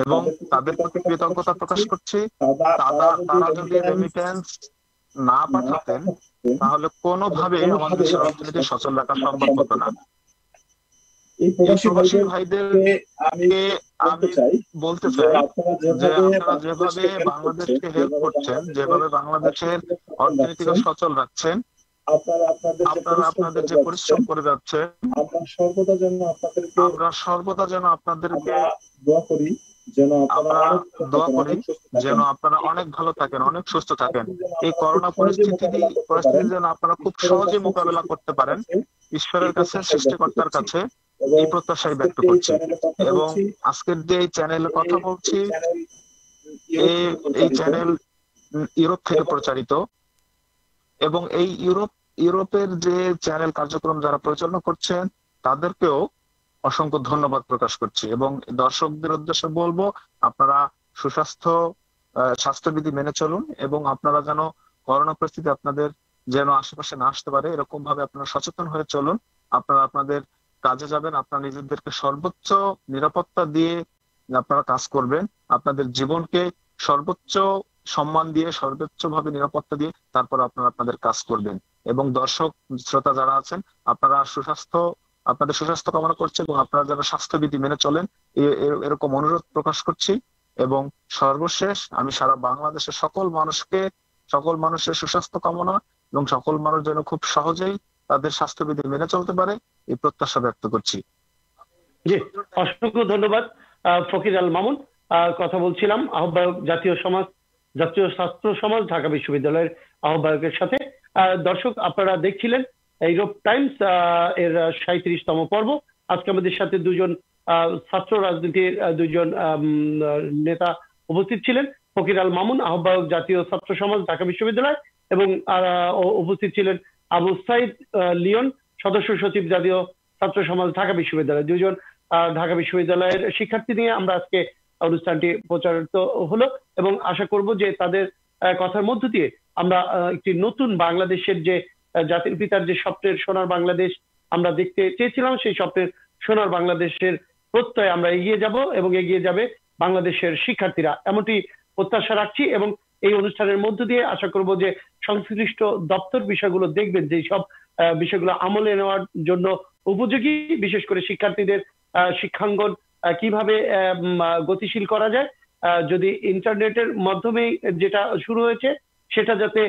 এবং তাদের প্রতি কৃতজ্ঞতা প্রকাশ করছি। তারা যদি রেমিটেন্স না পাঠাতেন তাহলে কোনোভাবে আমাদের দেশের অর্থনীতি সচল রাখা সম্ভব হতো না। এই প্রবাসী ভাইদেরকে আমি বলতে চাই যে আপনারা যেভাবে বাংলাদেশকে হেল্প করছেন, যেভাবে বাংলাদেশের অর্থনীতিকে সচল রাখছেন, আপনারা আপনাদের যে পরিশ্রম করে যাচ্ছে, আমরা সর্বদা যেন আপনাদেরকে দোয়া করি যেন আপনারা অনেক ভালো থাকেন, অনেক সুস্থ থাকেন। এই করোনা পরিস্থিতি যেন আপনারা খুব সহজে মোকাবেলা করতে পারেন, ঈশ্বরের কাছে, সৃষ্টিকর্তার কাছে এই প্রত্যাশাই ব্যক্ত করছি। এবং আজকের যে চ্যানেলের কথা বলছি, এই চ্যানেল ইউরোপ থেকে প্রচারিত, এবং এই ইউরোপের যে চ্যানেল কার্যক্রম যারা পরিচালনা করছেন তাদেরকেও অসংখ্য ধন্যবাদ প্রকাশ করছি। এবং দর্শকদের উদ্দেশ্যে বলবো, আপনারা স্বাস্থ্যবিধি মেনে চলুন, এবং আপনারা যেন করোনা পরিস্থিতি আপনাদের যেন আশেপাশে না আসতে পারে এরকম ভাবে আপনারা সচেতন হয়ে চলুন। আপনারা আপনাদের কাজে যাবেন, আপনারা নিজেদেরকে সর্বোচ্চ নিরাপত্তা দিয়ে আপনারা কাজ করবেন, আপনাদের জীবনকে সর্বোচ্চ সম্মান দিয়ে, সর্বোচ্চ ভাবে নিরাপত্তা দিয়ে তারপর আপনারা আপনাদের কাজ করবেন। এবং দর্শক শ্রোতা যারা আছেন, আপনারা আপনাদের সুস্বাস্থ্য কামনা করছে, এবং আপনারা যেন স্বাস্থ্যবিধি মেনে চলেন এরকম অনুরোধ প্রকাশ করছি। এবং সর্বশেষ আমি সারা বাংলাদেশের সকল মানুষের সুস্বাস্থ্য কামনা, এবং সকল মানুষ যেন খুব সহজেই তাদের স্বাস্থ্যবিধি মেনে চলতে পারে এই প্রত্যাশা ব্যক্ত করছি। জি, অসংখ্য ধন্যবাদ ফকির আল মামুন। কথা বলছিলাম আহ্বায়ক জাতীয় ছাত্র সমাজ ঢাকা বিশ্ববিদ্যালয়ের আহ্বায়কের সাথে। দর্শক, আপনারা দেখছিলেন ইউরোপ টাইমস এর 37তম পর্ব। আজকে আমাদের সাথে দুজন ছাত্র রাজনীতির দুজন নেতা উপস্থিত ছিলেন, ফকির আল মামুন, আহ্বায়ক জাতীয় ছাত্র সমাজ ঢাকা বিশ্ববিদ্যালয়, এবং উপস্থিত ছিলেন আবু সাইদ লিওন, সদস্য সচিব জাতীয় ছাত্র সমাজ ঢাকা বিশ্ববিদ্যালয়। দুজন ঢাকা বিশ্ববিদ্যালয়ের শিক্ষার্থী নিয়ে আমরা আজকে অনুষ্ঠানটি প্রচারিত হলো, এবং আশা করব যে তাদের কথার মধ্য দিয়ে আমরা একটি নতুন বাংলাদেশের যে জাতির পিতার যে স্বপ্নের সোনার বাংলাদেশ আমরা দেখতে চেয়েছিলাম, সেই স্বপ্নের সোনার বাংলাদেশের প্রত্যয় আমরা এগিয়ে যাব, এবং এগিয়ে যাবে বাংলাদেশের শিক্ষার্থীরা, এমনটি প্রত্যাশা রাখছি। এবং এই অনুষ্ঠানের মধ্য দিয়ে আশা করব যে সংশ্লিষ্ট দপ্তর বিষয়গুলো দেখবেন, যে সব বিষয়গুলো আমলে নেওয়ার জন্য উপযোগী, বিশেষ করে শিক্ষার্থীদের শিক্ষাঙ্গন কিভাবে গতিশীল করা যায়, যদি ইন্টারনেটের মাধ্যমে যেটা শুরু হয়েছে সেটা যাতে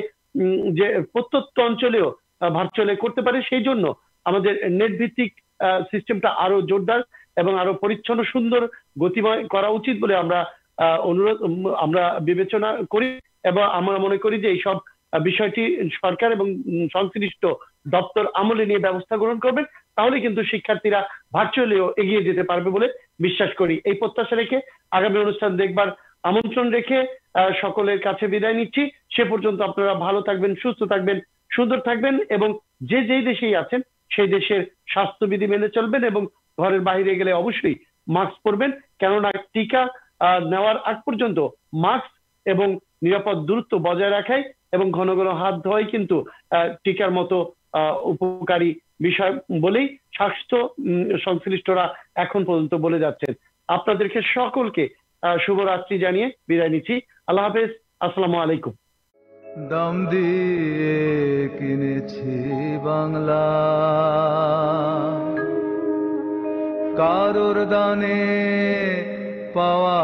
যে প্রত্যন্ত অঞ্চলেও ভার্চুয়ালি করতে পারে, সেই জন্য আমাদের নেট ভিত্তিক সিস্টেমটা আরো জোরদার এবং আরো পরিচ্ছন্ন, সুন্দর, গতিময় করা উচিত বলে আমরা বিবেচনা করি। এবং আমরা মনে করি যে এই সব বিষয়টি সরকার এবং সংশ্লিষ্ট দপ্তর আমলে নিয়ে ব্যবস্থা গ্রহণ করবেন, তাহলে কিন্তু শিক্ষার্থীরা ভার্চুয়ালিও এগিয়ে যেতে পারবে বলে বিশ্বাস করি। এই প্রত্যাশা রেখে আগামী অনুষ্ঠান দেখবার আমন্ত্রণ রেখে সকলের কাছে বিদায় নিচ্ছি। সে পর্যন্ত আপনারা ভালো থাকবেন, সুস্থ থাকবেন, সুন্দর থাকবেন, এবং যে যেই দেশেই আছেন সেই দেশের স্বাস্থ্যবিধি মেনে চলবেন, এবং ঘরের বাইরে গেলে অবশ্যই মাস্ক পরবেন, কেননা টিকা নেওয়ার আগ পর্যন্ত মাস্ক এবং নিরাপদ দূরত্ব বজায় রাখাই এবং ঘন ঘন হাত ধোয়াই কিন্তু টিকার মতো উপকারী বিষয় বলেই স্বাস্থ্য সংশ্লিষ্টরা এখন পর্যন্ত বলে যাচ্ছেন। আপনাদেরকে সকলকে শুভরাত্রি জানিয়ে বিদায় নিচ্ছি। আল্লাহ হাফেজ, আসসালামু আলাইকুম। দাম দিয়ে কিনেছি বাংলা, কারোর দানে পাওয়া